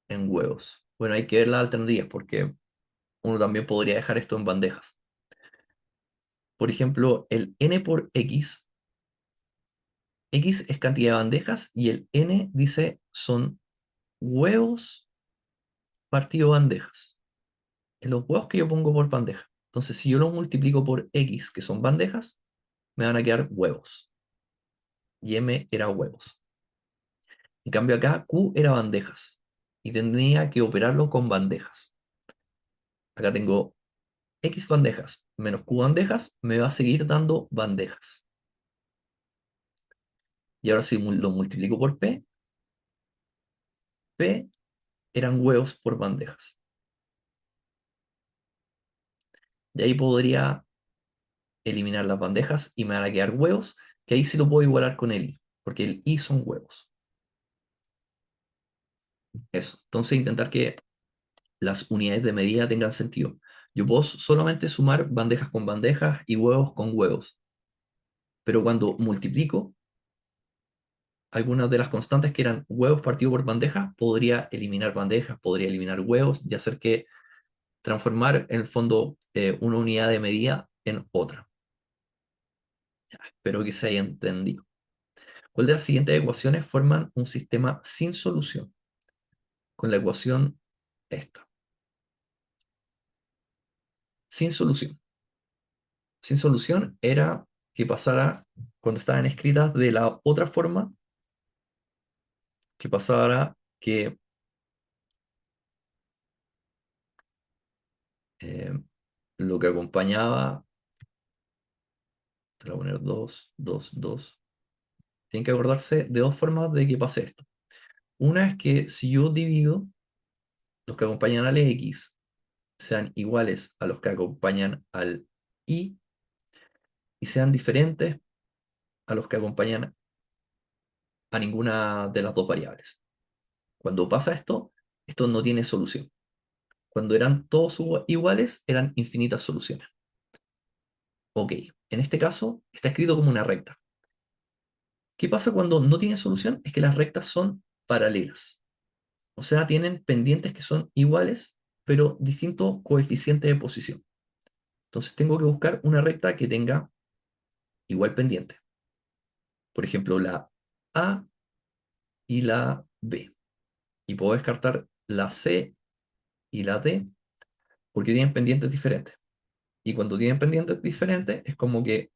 A: en huevos. Bueno, hay que ver las alternativas porque uno también podría dejar esto en bandejas. Por ejemplo, el n por x, x es cantidad de bandejas y el n dice son huevos partido bandejas. En los huevos que yo pongo por bandeja. Entonces, si yo los multiplico por x, que son bandejas, me van a quedar huevos. Y m era huevos. En cambio acá, q era bandejas. Y tendría que operarlo con bandejas. Acá tengo x bandejas menos q bandejas, me va a seguir dando bandejas. Y ahora si lo multiplico por p, p eran huevos por bandejas. Y ahí podría eliminar las bandejas y me van a quedar huevos, que ahí sí lo puedo igualar con el i, porque el i son huevos. Eso. Entonces intentar que las unidades de medida tengan sentido. Yo puedo solamente sumar bandejas con bandejas y huevos con huevos. Pero cuando multiplico algunas de las constantes que eran huevos partido por bandejas, podría eliminar bandejas, podría eliminar huevos y hacer que transformar en el fondo una unidad de medida en otra. Espero que se haya entendido. ¿Cuál de las siguientes ecuaciones forman un sistema sin solución? Con la ecuación esta. Sin solución. Sin solución era que pasara, cuando estaban escritas de la otra forma, que pasara que eh, lo que acompañaba, te voy a poner 2, 2, 2. Tienen que acordarse de dos formas de que pase esto. Una es que si yo divido los que acompañan al x sean iguales a los que acompañan al y sean diferentes a los que acompañan a ninguna de las dos variables. Cuando pasa esto, esto no tiene solución. Cuando eran todos iguales, eran infinitas soluciones. Ok, en este caso está escrito como una recta. ¿Qué pasa cuando no tiene solución? Es que las rectas son paralelas. O sea, tienen pendientes que son iguales, pero distintos coeficientes de posición. Entonces tengo que buscar una recta que tenga igual pendiente. Por ejemplo, la A y la B. Y puedo descartar la C y la D porque tienen pendientes diferentes. Y cuando tienen pendientes diferentes, es como que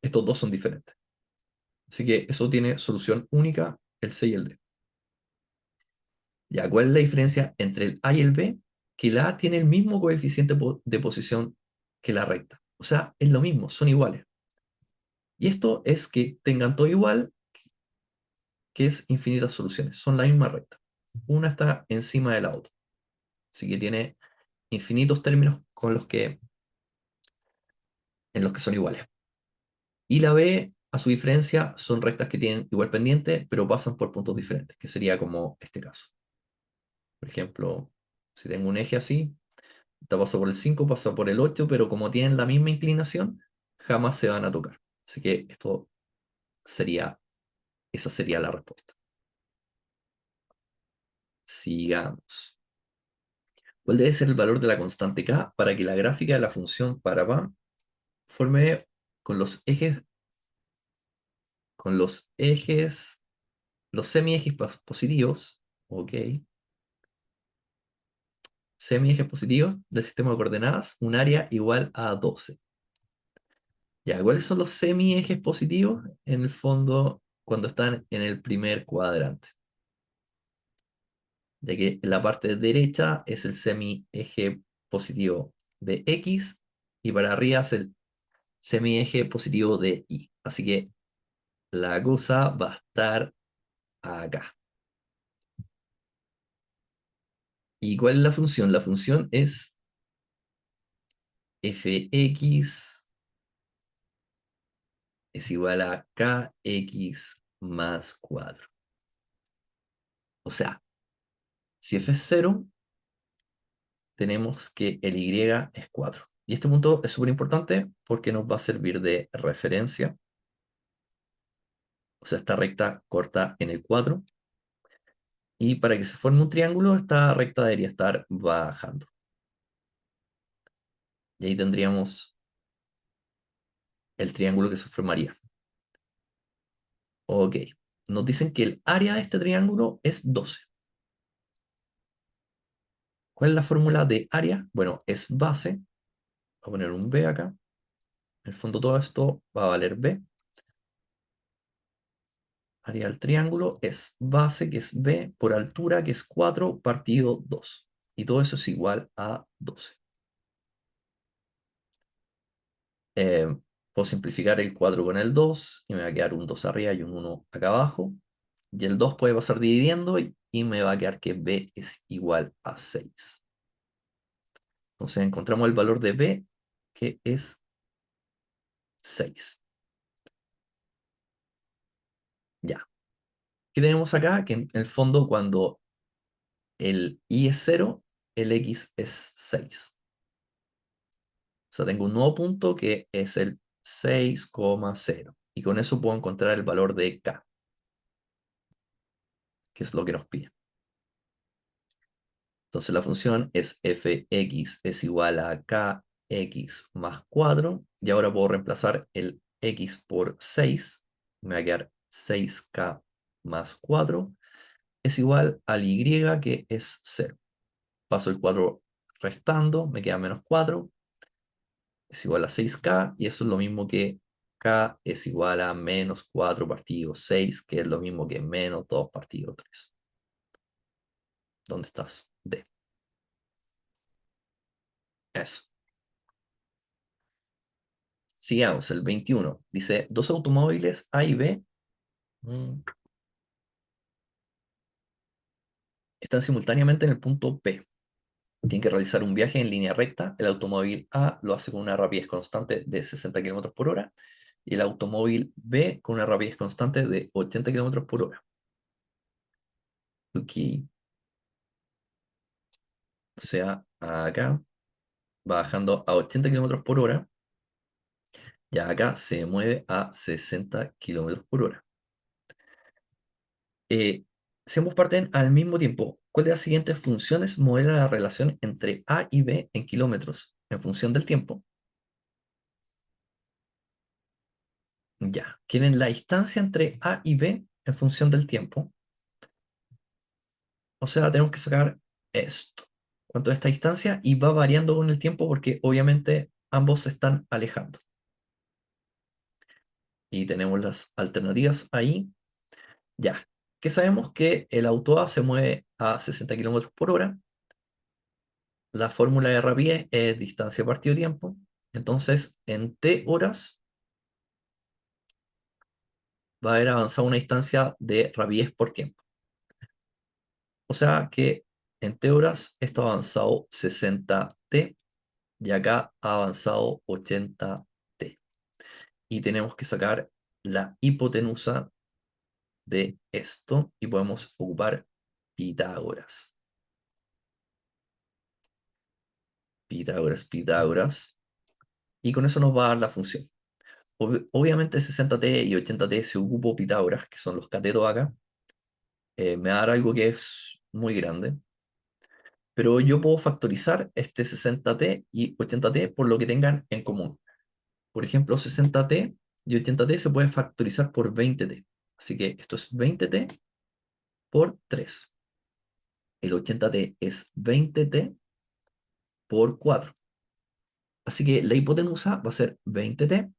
A: estos dos son diferentes. Así que eso tiene solución única, el C y el D. Ya, ¿cuál es la diferencia entre el A y el B? Que la A tiene el mismo coeficiente de posición que la recta. O sea, es lo mismo, son iguales. Y esto es que tengan todo igual, que es infinitas soluciones. Son la misma recta. Una está encima de la otra. Así que tiene infinitos términos en los que son iguales. Y la B a su diferencia, son rectas que tienen igual pendiente, pero pasan por puntos diferentes, que sería como este caso. Por ejemplo, si tengo un eje así, esta pasa por el 5, pasa por el 8, pero como tienen la misma inclinación, jamás se van a tocar. Así que esa sería la respuesta. Sigamos. ¿Cuál debe ser el valor de la constante k para que la gráfica de la función para PAM forme con los ejes, con los semiejes positivos, ok, semiejes positivos del sistema de coordenadas, un área igual a 12? Ya, ¿cuáles son los semiejes positivos? En el fondo, cuando están en el primer cuadrante. Ya que en la parte derecha es el semieje positivo de X y para arriba es el semieje positivo de Y. Así que la cosa va a estar acá. ¿Y cuál es la función? La función es fx es igual a kx más 4. O sea, si f es 0, tenemos que el y es 4. Y este punto es súper importante porque nos va a servir de referencia. O sea, esta recta corta en el 4. Y para que se forme un triángulo, esta recta debería estar bajando. Y ahí tendríamos el triángulo que se formaría. Ok. Nos dicen que el área de este triángulo es 12. ¿Cuál es la fórmula de área? Bueno, es base. Voy a poner un B acá. En el fondo todo esto va a valer B. Área del triángulo es base, que es B, por altura, que es 4 partido 2. Y todo eso es igual a 12. Eh, Puedo simplificar el 4 con el 2 y me va a quedar un 2 arriba y un 1 acá abajo. Y el 2 puede pasar dividiendo y me va a quedar que B es igual a 6. Entonces encontramos el valor de B, que es 6. Ya. ¿Qué tenemos acá? Que en el fondo cuando el Y es 0, el X es 6. O sea, tengo un nuevo punto que es el 6,0. Y con eso puedo encontrar el valor de K, que es lo que nos pide. Entonces la función es fx es igual a kx más 4. Y ahora puedo reemplazar el x por 6. Me va a quedar 6k más 4. Es igual al y, que es 0. Paso el 4 restando, me queda menos 4. Es igual a 6k. Y eso es lo mismo que k es igual a menos 4 partido 6, que es lo mismo que menos 2 partido 3. ¿Dónde estás? D. Eso. Sigamos, el 21. Dice, dos automóviles A y B mm, están simultáneamente en el punto P. Tienen que realizar un viaje en línea recta. El automóvil A lo hace con una rapidez constante de 60 kilómetros por hora y el automóvil B con una rapidez constante de 80 kilómetros por hora. Ok. O sea, acá va bajando a 80 kilómetros por hora. Ya acá se mueve a 60 kilómetros por hora. Eh, si ambos parten al mismo tiempo, ¿cuál de las siguientes funciones modela la relación entre A y B en kilómetros en función del tiempo? Ya, quieren la distancia entre A y B en función del tiempo. O sea, tenemos que sacar esto. ¿Cuánto es esta distancia? Y va variando con el tiempo porque obviamente ambos se están alejando. Y tenemos las alternativas ahí. Ya, que sabemos que el auto A se mueve a 60 kilómetros por hora. La fórmula de rapidez es distancia partido tiempo. Entonces, en t horas va a haber avanzado una distancia de rapidez por tiempo. O sea que en t horas esto ha avanzado 60t y acá ha avanzado 80t. Y tenemos que sacar la hipotenusa de esto y podemos ocupar Pitágoras. Pitágoras. Y con eso nos va a dar la función. Obviamente 60t y 80t se ocupó Pitágoras, que son los catetos acá. Me va a dar algo que es muy grande. Pero yo puedo factorizar este 60t y 80t por lo que tengan en común. Por ejemplo, 60t y 80t se puede factorizar por 20t. Así que esto es 20t por 3. El 80t es 20t por 4. Así que la hipotenusa va a ser 20t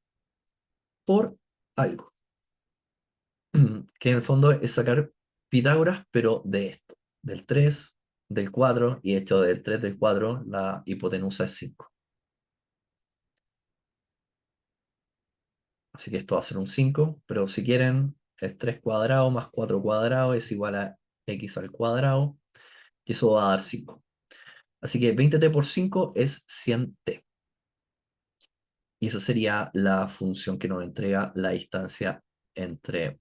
A: por algo, que en el fondo es sacar Pitágoras, pero de esto, del 3, del 4, y hecho del 3 del 4, la hipotenusa es 5. Así que esto va a ser un 5, pero si quieren, el 3 cuadrado más 4 cuadrado es igual a x al cuadrado, y eso va a dar 5. Así que 20t por 5 es 100t. Y esa sería la función que nos entrega la distancia entre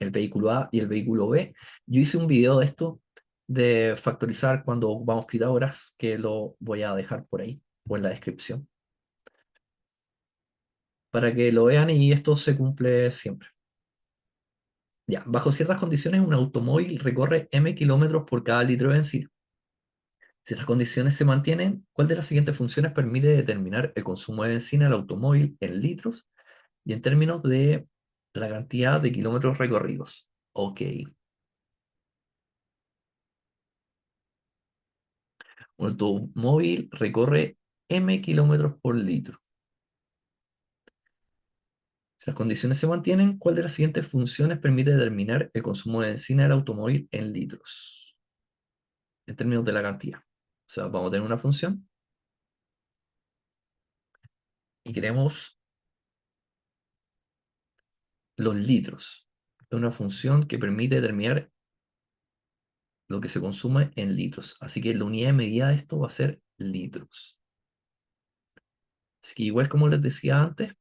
A: el vehículo A y el vehículo B. Yo hice un video de esto, de factorizar cuando ocupamos Pitágoras, que lo voy a dejar por ahí, o en la descripción, para que lo vean y esto se cumple siempre. Ya, bajo ciertas condiciones, un automóvil recorre m kilómetros por cada litro de benzina. Si estas condiciones se mantienen, ¿cuál de las siguientes funciones permite determinar el consumo de benzina del automóvil en litros y en términos de la cantidad de kilómetros recorridos? Ok. Un automóvil recorre m kilómetros por litro. Si las condiciones se mantienen, ¿cuál de las siguientes funciones permite determinar el consumo de benzina del automóvil en litros? En términos de la cantidad. O sea, vamos a tener una función y queremos los litros. Es una función que permite determinar lo que se consume en litros. Así que la unidad de medida de esto va a ser litros. Así que igual como les decía antes,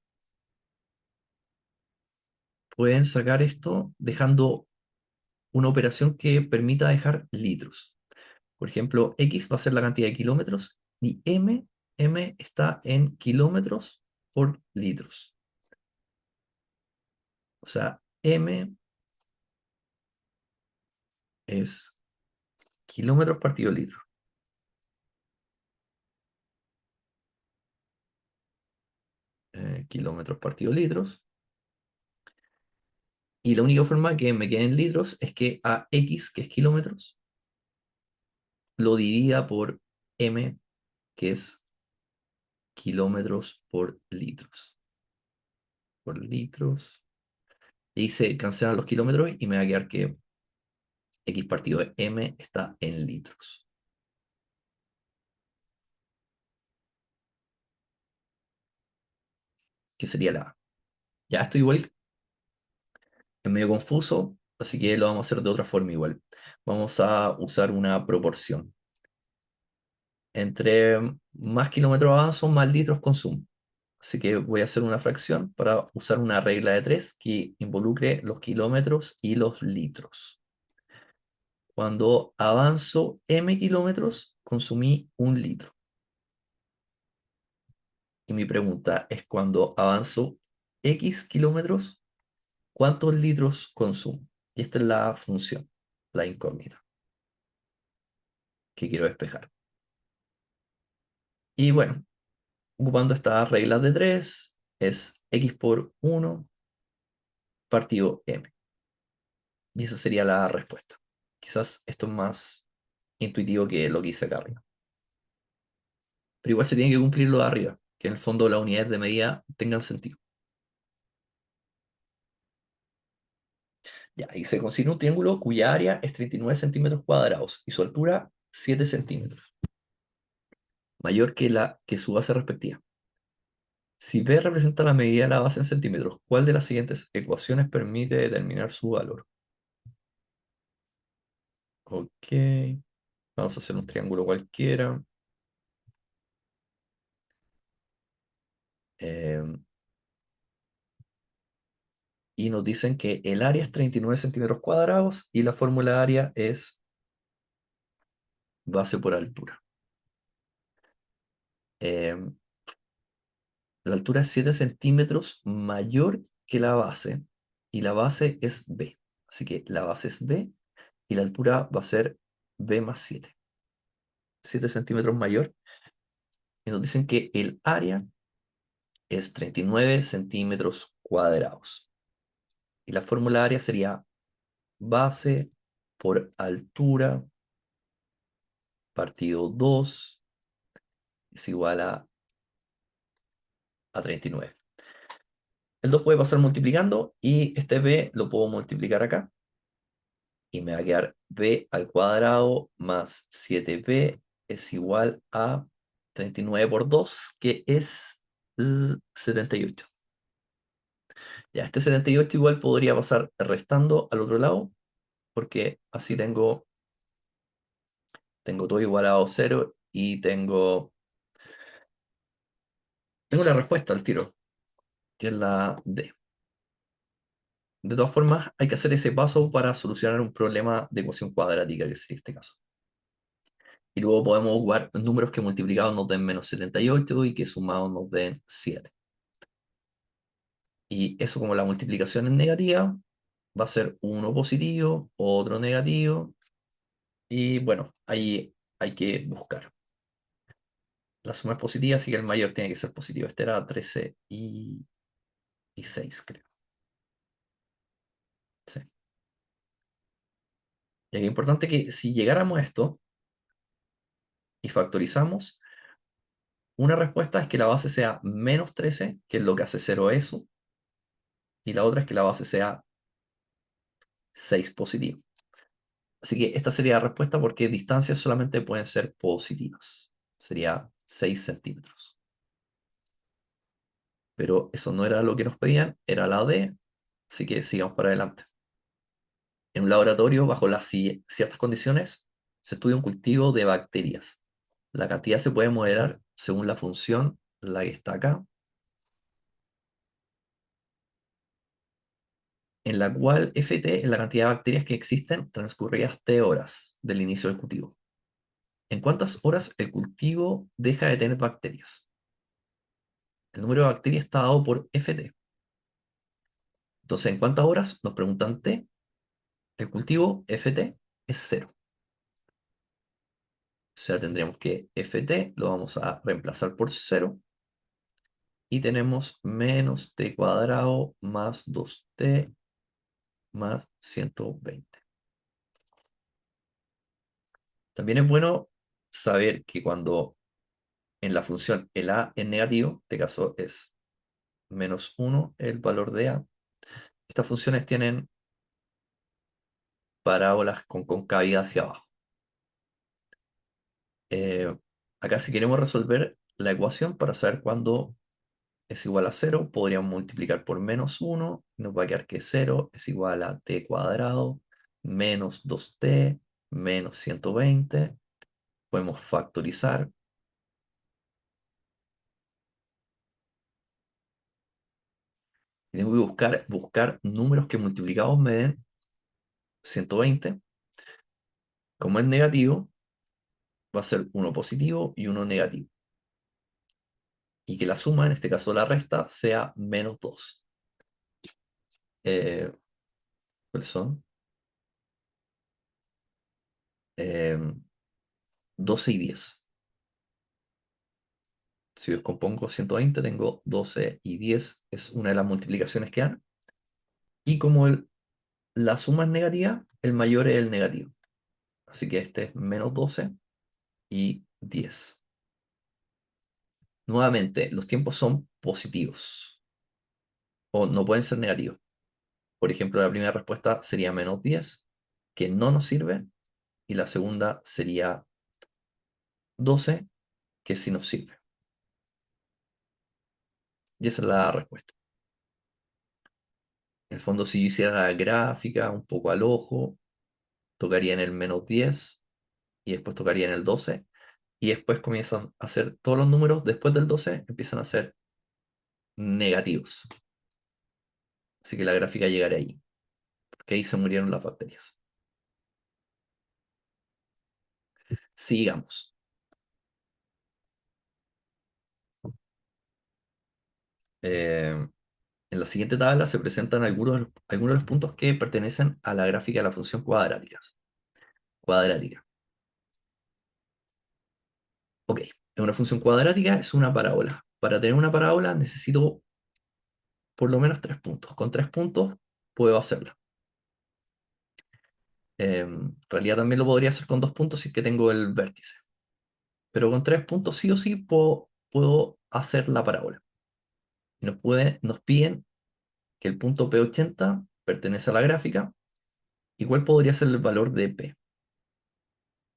A: pueden sacar esto dejando una operación que permita dejar litros. Por ejemplo, X va a ser la cantidad de kilómetros y M está en kilómetros por litros. O sea, M es kilómetros partido litro. Kilómetros partido litros. Y la única forma que me queden litros es que a X, que es kilómetros, lo divida por M, que es kilómetros por litros. Por litros. Y se cancelan los kilómetros y me va a quedar que X partido de M está en litros. Que sería la A. Ya esto igual es medio confuso, así que lo vamos a hacer de otra forma igual. Vamos a usar una proporción. Entre más kilómetros avanzo, más litros consumo. Así que voy a hacer una fracción para usar una regla de 3 que involucre los kilómetros y los litros. Cuando avanzo m kilómetros, consumí 1 litro. Y mi pregunta es, cuando avanzo x kilómetros, ¿cuántos litros consumo? Y esta es la función, la incógnita, que quiero despejar. Y bueno, ocupando estas reglas de 3, es x por 1 partido m. Y esa sería la respuesta. Quizás esto es más intuitivo que lo que hice acá arriba. Pero igual se tiene que cumplir lo de arriba, que en el fondo las unidades de medida tengan sentido. Ya, y se considera un triángulo cuya área es 39 centímetros cuadrados y su altura 7 centímetros, mayor que su base respectiva. Si B representa la medida de la base en centímetros, ¿cuál de las siguientes ecuaciones permite determinar su valor? Ok, vamos a hacer un triángulo cualquiera. Eh, y nos dicen que el área es 39 centímetros cuadrados y la fórmula de área es base por altura. Eh, la altura es 7 centímetros mayor que la base y la base es B. Así que la base es B y la altura va a ser B más 7. 7 centímetros mayor. Y nos dicen que el área es 39 centímetros cuadrados. Y la fórmula de área sería base por altura partido 2 es igual a 39. El 2 puede pasar multiplicando y este b lo puedo multiplicar acá. Y me va a quedar b al cuadrado más 7b es igual a 39 por 2, que es 78. Ya, este 78 igual podría pasar restando al otro lado, porque así tengo todo igualado a 0 y tengo la respuesta al tiro, que es la D. De todas formas, hay que hacer ese paso para solucionar un problema de ecuación cuadrática, que sería este caso. Y luego podemos jugar números que multiplicados nos den menos 78 y que sumados nos den 7. Y eso, como la multiplicación es negativa, va a ser uno positivo, otro negativo. Y bueno, ahí hay que buscar. La suma es positiva, así que el mayor tiene que ser positivo. Este era 13 y 6, creo. Sí. Y aquí es importante que si llegáramos a esto y factorizamos, una respuesta es que la base sea menos 13, que es lo que hace 0 eso, y la otra es que la base sea 6 positivo. Así que esta sería la respuesta porque distancias solamente pueden ser positivas. Sería 6 centímetros. Pero eso no era lo que nos pedían, era la D, así que sigamos para adelante. En un laboratorio, bajo las ciertas condiciones, se estudia un cultivo de bacterias. La cantidad se puede modelar según la función, la que está acá, en la cual Ft es la cantidad de bacterias que existen transcurridas T horas del inicio del cultivo. ¿En cuántas horas el cultivo deja de tener bacterias? El número de bacterias está dado por Ft. Entonces, ¿en cuántas horas? Nos preguntan T. El cultivo Ft es 0. O sea, tendríamos que Ft lo vamos a reemplazar por 0. Y tenemos menos t cuadrado más 2t más 120. También es bueno saber que cuando en la función el a es negativo, en este caso es menos 1 el valor de a, estas funciones tienen parábolas con concavidad hacia abajo. Eh, Acá si queremos resolver la ecuación para saber cuándo es igual a 0, podríamos multiplicar por menos 1, nos va a quedar que 0 es igual a t cuadrado menos 2t menos 120. Podemos factorizar. Tengo que buscar números que multiplicados me den 120. Como es negativo, va a ser uno positivo y uno negativo. Y que la suma, en este caso la resta, sea menos 2. Eh, ¿Cuáles son? Eh, 12 y 10. Si descompongo 120, tengo 12 y 10. Es una de las multiplicaciones que dan. Y como la suma es negativa, el mayor es el negativo. Así que este es menos 12 y 10. Nuevamente, los tiempos son positivos o no pueden ser negativos. Por ejemplo, la primera respuesta sería menos 10, que no nos sirve, y la segunda sería 12, que sí nos sirve. Y esa es la respuesta. En el fondo, si yo hiciera la gráfica un poco al ojo, tocaría en el menos 10 y después tocaría en el 12, y después comienzan a hacer todos los números después del 12, empiezan a ser negativos. Así que la gráfica llegará ahí, porque ahí se murieron las bacterias. Sigamos. Eh, en la siguiente tabla se presentan algunos de los puntos que pertenecen a la gráfica de la función cuadrática. Ok, una función cuadrática es una parábola. Para tener una parábola necesito por lo menos 3 puntos. Con 3 puntos puedo hacerla. En realidad también lo podría hacer con 2 puntos si es que tengo el vértice. Pero con 3 puntos sí o sí puedo hacer la parábola. Y nos piden que el punto P80 pertenece a la gráfica. ¿Y cuál podría ser el valor de P?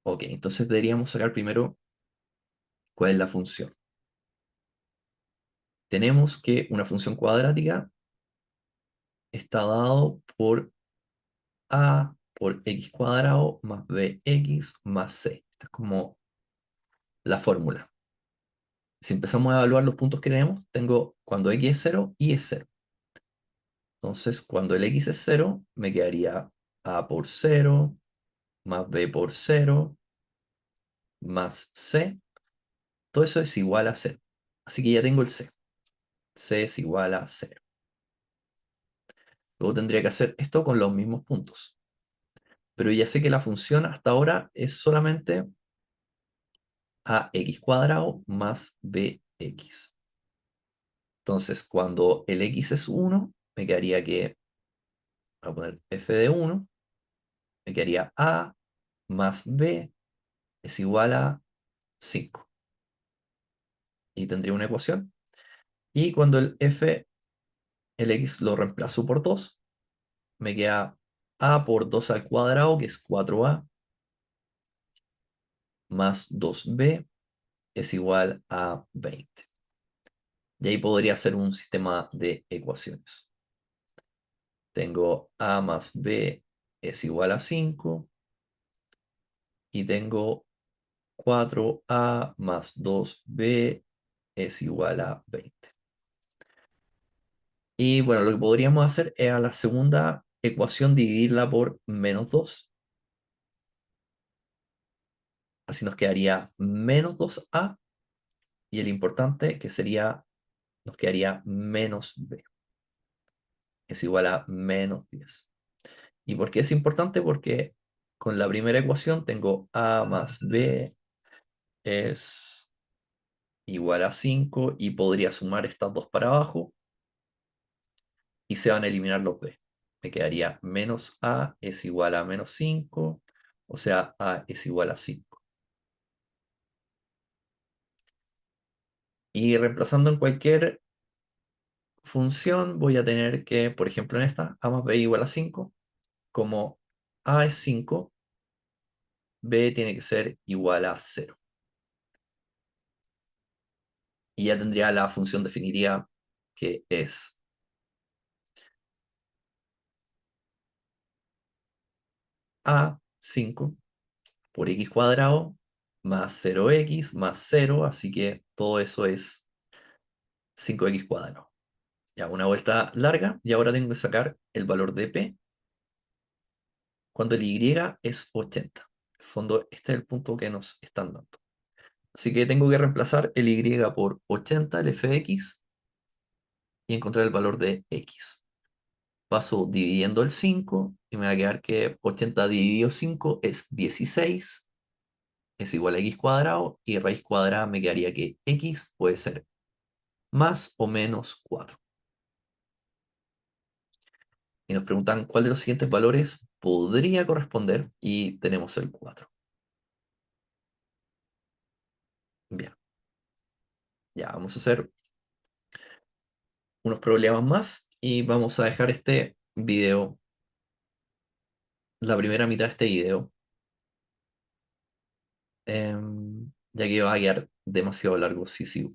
A: Ok, entonces deberíamos sacar primero cuál es la función. Tenemos que una función cuadrática está dado por A por X cuadrado más BX más C. Esta es como la fórmula. Si empezamos a evaluar los puntos que tenemos, tengo cuando X es 0, Y es 0. Entonces, cuando el X es 0, me quedaría A por 0, más B por 0, más C. Todo eso es igual a 0. Así que ya tengo el C. C es igual a 0. Luego tendría que hacer esto con los mismos puntos. Pero ya sé que la función hasta ahora es solamente ax cuadrado más bx. Entonces, cuando el x es 1, me quedaría que, voy a poner f de 1, me quedaría a más b es igual a 5. Y tendría una ecuación. Y cuando el x lo reemplazo por 2, me queda a por 2 al cuadrado, que es 4a, más 2b es igual a 20. Y ahí podría ser un sistema de ecuaciones. Tengo a más b es igual a 5 y tengo 4a más 2b es igual a 20. Y bueno, lo que podríamos hacer es a la segunda ecuación dividirla por menos 2. Así nos quedaría menos 2a y el importante que sería, nos quedaría menos b es igual a menos 10. ¿Y por qué es importante? Porque con la primera ecuación tengo a más b es igual a 5 y podría sumar estas dos para abajo y se van a eliminar los b. Me quedaría menos a es igual a menos 5, o sea, a es igual a 5. Y reemplazando en cualquier función voy a tener que, por ejemplo en esta, a más b igual a 5, como a es 5, b tiene que ser igual a 0. Y ya tendría la función definitiva que es a 5 por x cuadrado más 0x más 0, así que todo eso es 5x cuadrado. Ya, una vuelta larga y ahora tengo que sacar el valor de p cuando el y es 80. En el fondo, este es el punto que nos están dando. Así que tengo que reemplazar el y por 80, el f de x, y encontrar el valor de x. Paso dividiendo el 5 y me va a quedar que 80 dividido 5 es 16, es igual a x cuadrado, y raíz cuadrada me quedaría que x puede ser más o menos 4. Y nos preguntan cuál de los siguientes valores podría corresponder y tenemos el 4. Bien, ya vamos a hacer unos problemas más y vamos a dejar este video, la primera mitad de este video, ya que va a quedar demasiado largo si sigo.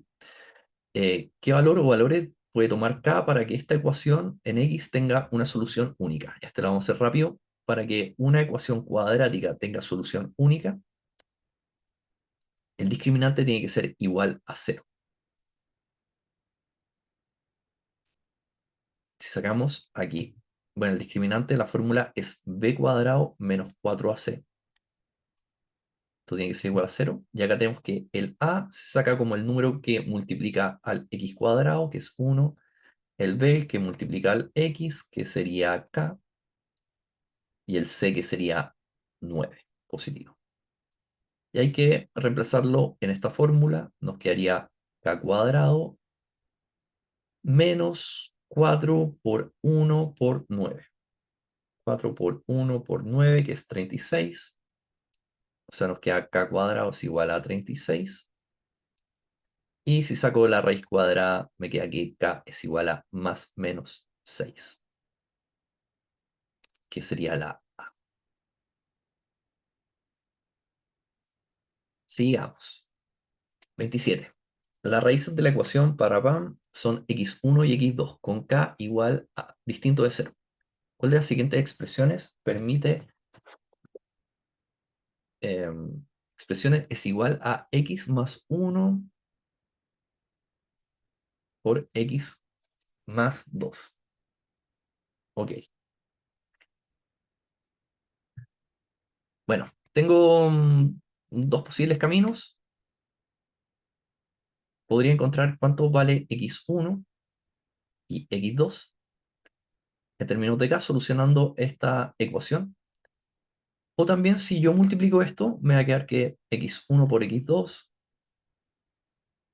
A: ¿Qué valor o valores puede tomar K para que esta ecuación en X tenga una solución única? Este lo vamos a hacer rápido. Para que una ecuación cuadrática tenga solución única, el discriminante tiene que ser igual a 0. Si sacamos aquí, bueno, el discriminante, la fórmula es b cuadrado menos 4ac. Esto tiene que ser igual a 0. Y acá tenemos que el a se saca como el número que multiplica al x cuadrado, que es 1. El b que multiplica al x, que sería k. Y el c que sería 9, positivo. Y hay que reemplazarlo en esta fórmula. Nos quedaría k cuadrado menos 4 por 1 por 9. 4 por 1 por 9, que es 36. O sea, nos queda k cuadrado es igual a 36. Y si saco la raíz cuadrada, me queda que k es igual a más menos 6, que sería la a. Sigamos. 27. Las raíces de la ecuación para PAM son x1 y x2, con k igual a distinto de 0. ¿Cuál de las siguientes expresiones permite expresiones es igual a x más 1 por x más 2? Ok. Bueno, tengo dos posibles caminos. Podría encontrar cuánto vale x1 y x2 en términos de k solucionando esta ecuación. O también si yo multiplico esto, me va a quedar que x1 por x2,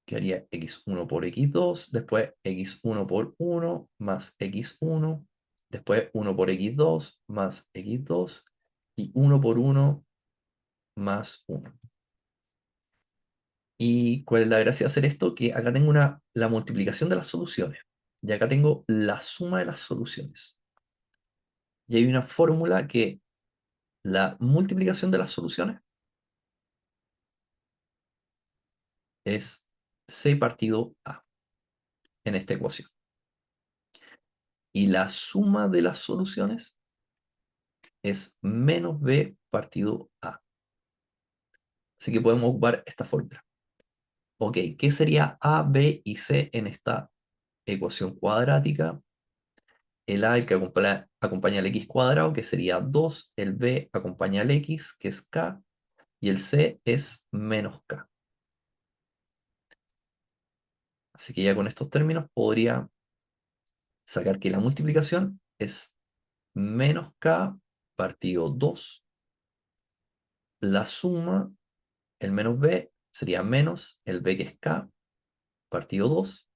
A: que haría x1 por x2, después x1 por 1 más x1, después 1 por x2 más x2 y 1 por 1 más 1. ¿Y cuál es la gracia de hacer esto? Que acá tengo la multiplicación de las soluciones y acá tengo la suma de las soluciones. Y hay una fórmula que la multiplicación de las soluciones es c partido a en esta ecuación. Y la suma de las soluciones es menos b partido a. Así que podemos ocupar esta fórmula. Ok, ¿qué sería a, b y c en esta ecuación cuadrática? El a, el que acompaña al x cuadrado, que sería 2. El b acompaña al x, que es k. Y el c es menos k. Así que ya con estos términos podría sacar que la multiplicación es menos k partido 2. La suma, el menos b, sería menos el b que es k partido 2.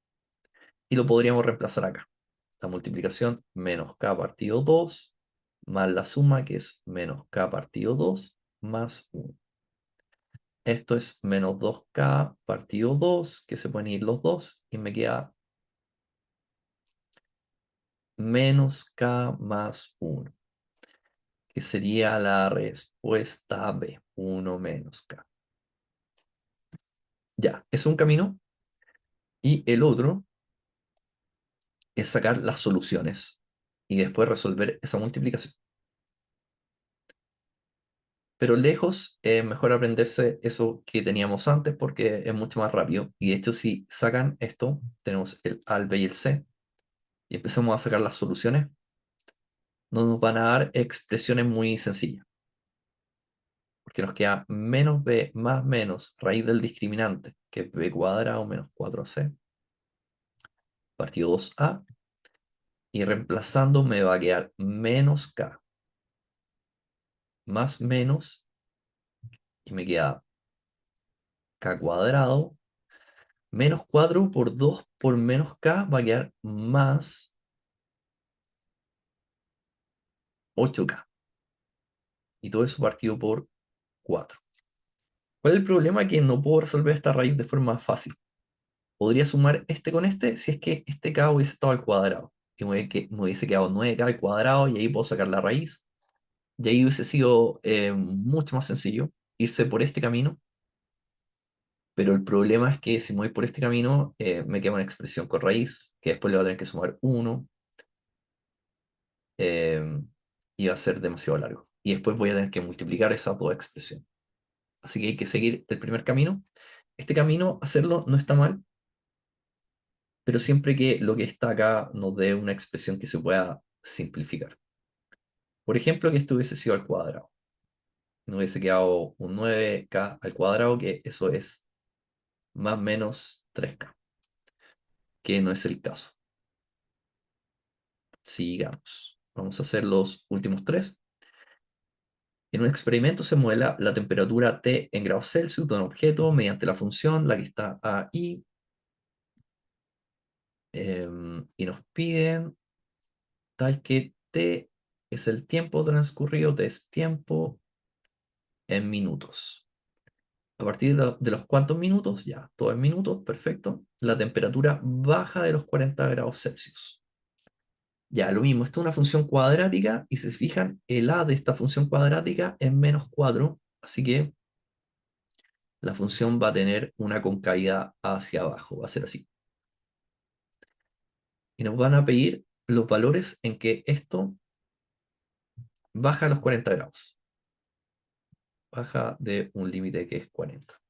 A: Y lo podríamos reemplazar acá. La multiplicación menos k partido 2 más la suma que es menos k partido 2 más 1. Esto es menos 2k partido 2, que se pueden ir los dos, y me queda menos k más 1, que sería la respuesta B, 1 menos k. Ya, es un camino. Y el otro es sacar las soluciones y después resolver esa multiplicación. Pero lejos es mejor aprenderse eso que teníamos antes porque es mucho más rápido. Y de hecho, si sacan esto, tenemos el A, el B y el C, y empezamos a sacar las soluciones, no nos van a dar expresiones muy sencillas. Porque nos queda menos B más menos raíz del discriminante, que es B cuadrado menos 4C, partido 2A, y reemplazando me va a quedar menos K más menos, y me queda K cuadrado menos 4 por 2 por menos k va a quedar más 8k. Y todo eso partido por 4. ¿Cuál es el problema? Que no puedo resolver esta raíz de forma fácil. Podría sumar este con este si es que este k hubiese estado al cuadrado. Y me hubiese quedado 9k al cuadrado y ahí puedo sacar la raíz. Y ahí hubiese sido mucho más sencillo irse por este camino. Pero el problema es que si me voy por este camino, me queda una expresión con raíz, que después le voy a tener que sumar 1, y va a ser demasiado largo. Y después voy a tener que multiplicar esas dos expresiones. Así que hay que seguir el primer camino. Este camino, hacerlo no está mal, pero siempre que lo que está acá nos dé una expresión que se pueda simplificar. Por ejemplo, que esto hubiese sido al cuadrado. Nos hubiese quedado un 9k al cuadrado, que eso es más o menos 3k, que no es el caso. Sigamos. Vamos a hacer los últimos tres. En un experimento se modela la temperatura T en grados Celsius de un objeto mediante la función, la que está ahí, y nos piden tal que T es el tiempo transcurrido, T es tiempo en minutos. A partir de los cuantos minutos, ya, todo en minutos, perfecto, la temperatura baja de los 40 grados Celsius. Ya, lo mismo, esta es una función cuadrática y si se fijan, el a de esta función cuadrática es menos 4, así que la función va a tener una concavidad hacia abajo, va a ser así. Y nos van a pedir los valores en que esto baja a los 40 grados. Baja de un límite que es 40.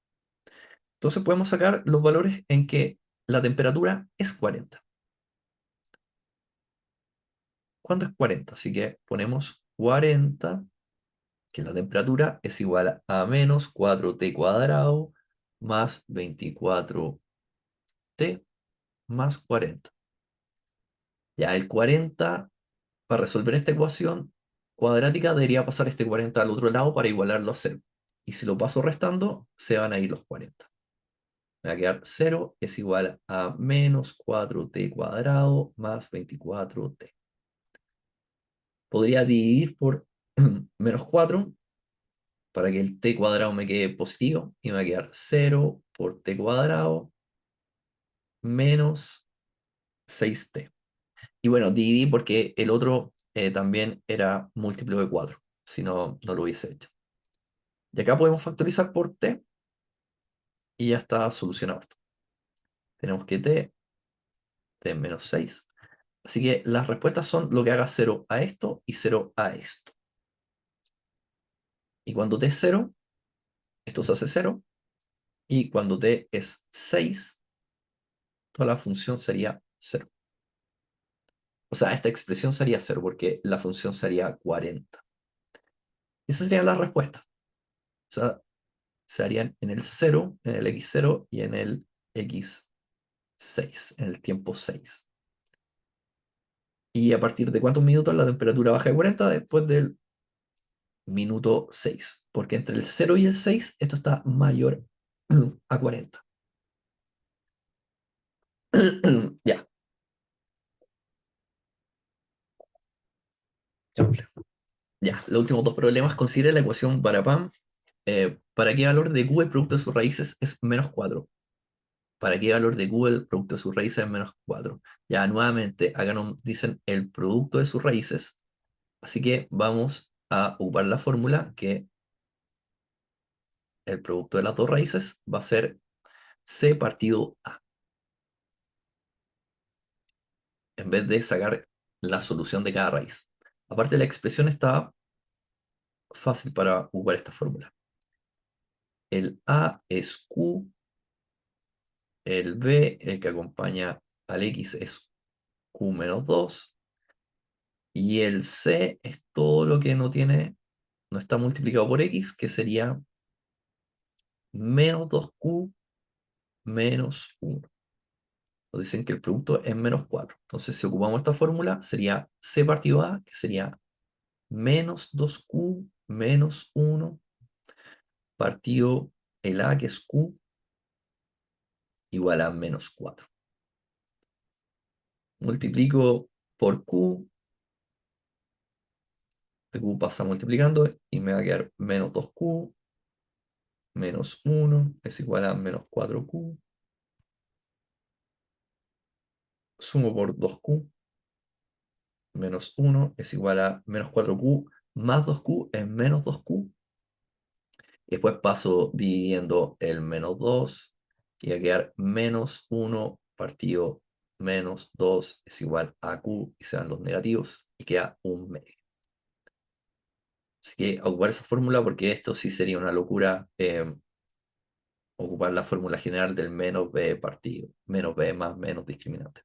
A: Entonces podemos sacar los valores en que la temperatura es 40. ¿Cuándo es 40? Así que ponemos 40, que la temperatura es igual a menos 4t cuadrado más 24t más 40. Ya el 40, para resolver esta ecuación cuadrática, debería pasar este 40 al otro lado para igualarlo a 0. Y si lo paso restando, se van a ir los 40. Me va a quedar 0 es igual a menos 4t cuadrado más 24t. Podría dividir por menos 4 para que el t cuadrado me quede positivo y me va a quedar 0 por t cuadrado menos 6t. Y bueno, dividí porque el otro también era múltiplo de 4, si no, no lo hubiese hecho. Y acá podemos factorizar por t y ya está solucionado esto. Tenemos que t es menos 6. Así que las respuestas son lo que haga 0 a esto y 0 a esto. Y cuando t es 0, esto se hace 0. Y cuando t es 6, toda la función sería 0. O sea, esta expresión sería 0 porque la función sería 40. Esas serían las respuestas. O sea, se harían en el 0, en el x0 y en el x6, en el tiempo 6. Y a partir de cuántos minutos la temperatura baja de 40 después del minuto 6. Porque entre el 0 y el 6 esto está mayor a 40. Ya. Ya, los últimos dos problemas. Considera la ecuación Barapam. ¿Para qué valor de Q el producto de sus raíces es menos 4? ¿Para qué valor de Q el producto de sus raíces es menos 4? Ya, nuevamente, acá nos dicen el producto de sus raíces. Así que vamos a ocupar la fórmula que el producto de las dos raíces va a ser C partido A. En vez de sacar la solución de cada raíz. Aparte, la expresión está fácil para ocupar esta fórmula. El A es Q, el B, el que acompaña al X, es Q menos 2, y el C es todo lo que no está multiplicado por X, que sería menos 2Q menos 1. Nos dicen que el producto es menos 4. Entonces, si ocupamos esta fórmula, sería C partido A, que sería menos 2Q menos 1 partido el A, que es Q, igual a menos 4. Multiplico por Q, el Q pasa multiplicando y me va a quedar menos 2Q menos 1 es igual a menos 4Q. Sumo por 2Q menos 1 es igual a menos 4Q más 2Q es menos 2Q. Y después paso dividiendo el menos 2 y va a quedar menos 1 partido menos 2 es igual a Q y se dan los negativos y queda un medio. Así que a ocupar esa fórmula porque esto sí sería una locura ocupar la fórmula general del menos b partido, menos b más menos discriminante.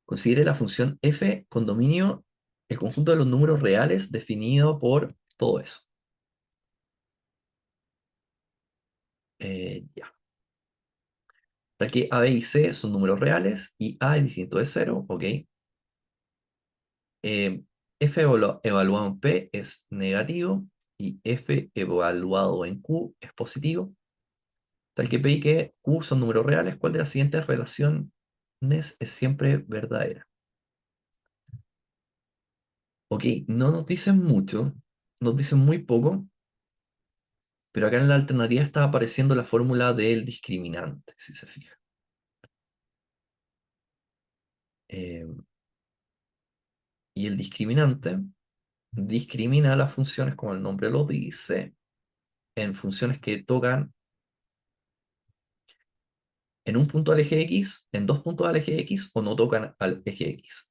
A: Considere la función f con dominio el conjunto de los números reales definido por todo eso. Ya. Tal que a, b y c son números reales y a es distinto de 0, ¿ok? Eh, f evaluado en p es negativo y f evaluado en q es positivo. Tal que p y que q son números reales, ¿cuál de las siguientes relaciones es siempre verdadera? Ok, no nos dicen mucho, nos dicen muy poco, pero acá en la alternativa está apareciendo la fórmula del discriminante, si se fija. Eh, y el discriminante discrimina las funciones, como el nombre lo dice, en funciones que tocan en un punto al eje X, en dos puntos al eje X o no tocan al eje X.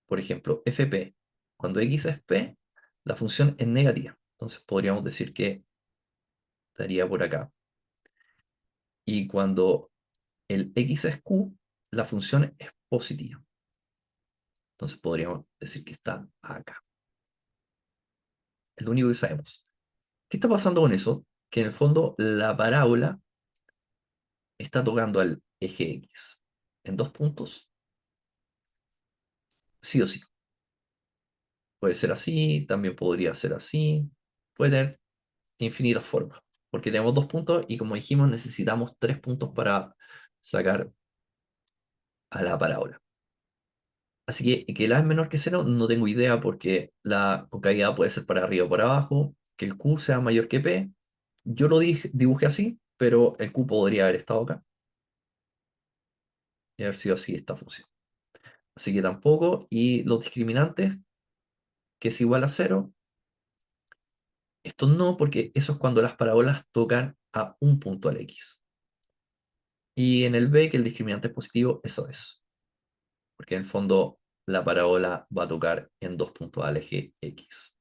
A: Por ejemplo, fp, cuando X es P, la función es negativa. Entonces podríamos decir que estaría por acá. Y cuando el X es Q, la función es positiva. Entonces podríamos decir que está acá. Es lo único que sabemos. ¿Qué está pasando con eso? Que en el fondo la parábola está tocando al eje X en dos puntos, sí o sí. Puede ser así, también podría ser así, puede tener infinitas formas, porque tenemos dos puntos y como dijimos necesitamos tres puntos para sacar a la parábola. Así que la es menor que cero no tengo idea porque la concavidad puede ser para arriba o para abajo, que el Q sea mayor que P. Yo lo dibujé así, pero el Q podría haber estado acá y haber sido así esta función. Así que tampoco, y los discriminantes, que es igual a cero, esto no, porque eso es cuando las parábolas tocan a un punto al X. Y en el B, que el discriminante es positivo, eso es. Porque en el fondo la parábola va a tocar en dos puntos al eje X.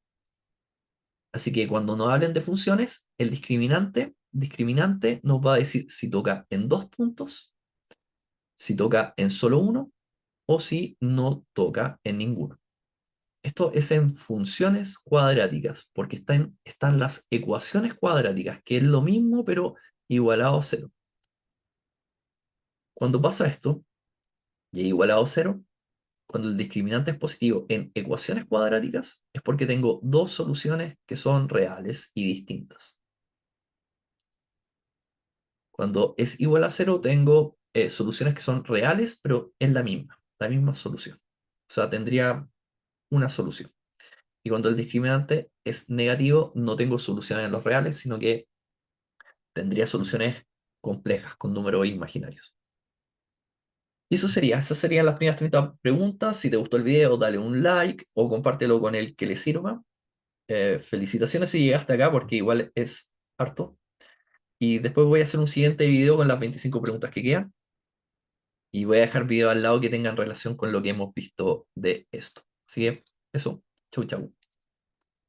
A: Así que cuando nos hablen de funciones, el discriminante nos va a decir si toca en dos puntos, si toca en solo uno o si no toca en ninguno. Esto es en funciones cuadráticas, porque están las ecuaciones cuadráticas, que es lo mismo pero igualado a cero. Cuando pasa esto, y es igualado a cero, cuando el discriminante es positivo en ecuaciones cuadráticas, es porque tengo dos soluciones que son reales y distintas. Cuando es igual a cero, tengo soluciones que son reales, pero es la misma solución. O sea, tendría una solución. Y cuando el discriminante es negativo, no tengo soluciones en los reales, sino que tendría soluciones complejas con números imaginarios. Y esas serían las primeras 30 preguntas. Si te gustó el video, dale un like o compártelo con el que le sirva. Felicitaciones si llegaste acá porque igual es harto. Y después voy a hacer un siguiente video con las 25 preguntas que quedan. Y voy a dejar videos al lado que tengan relación con lo que hemos visto de esto. Así que eso, chau chau.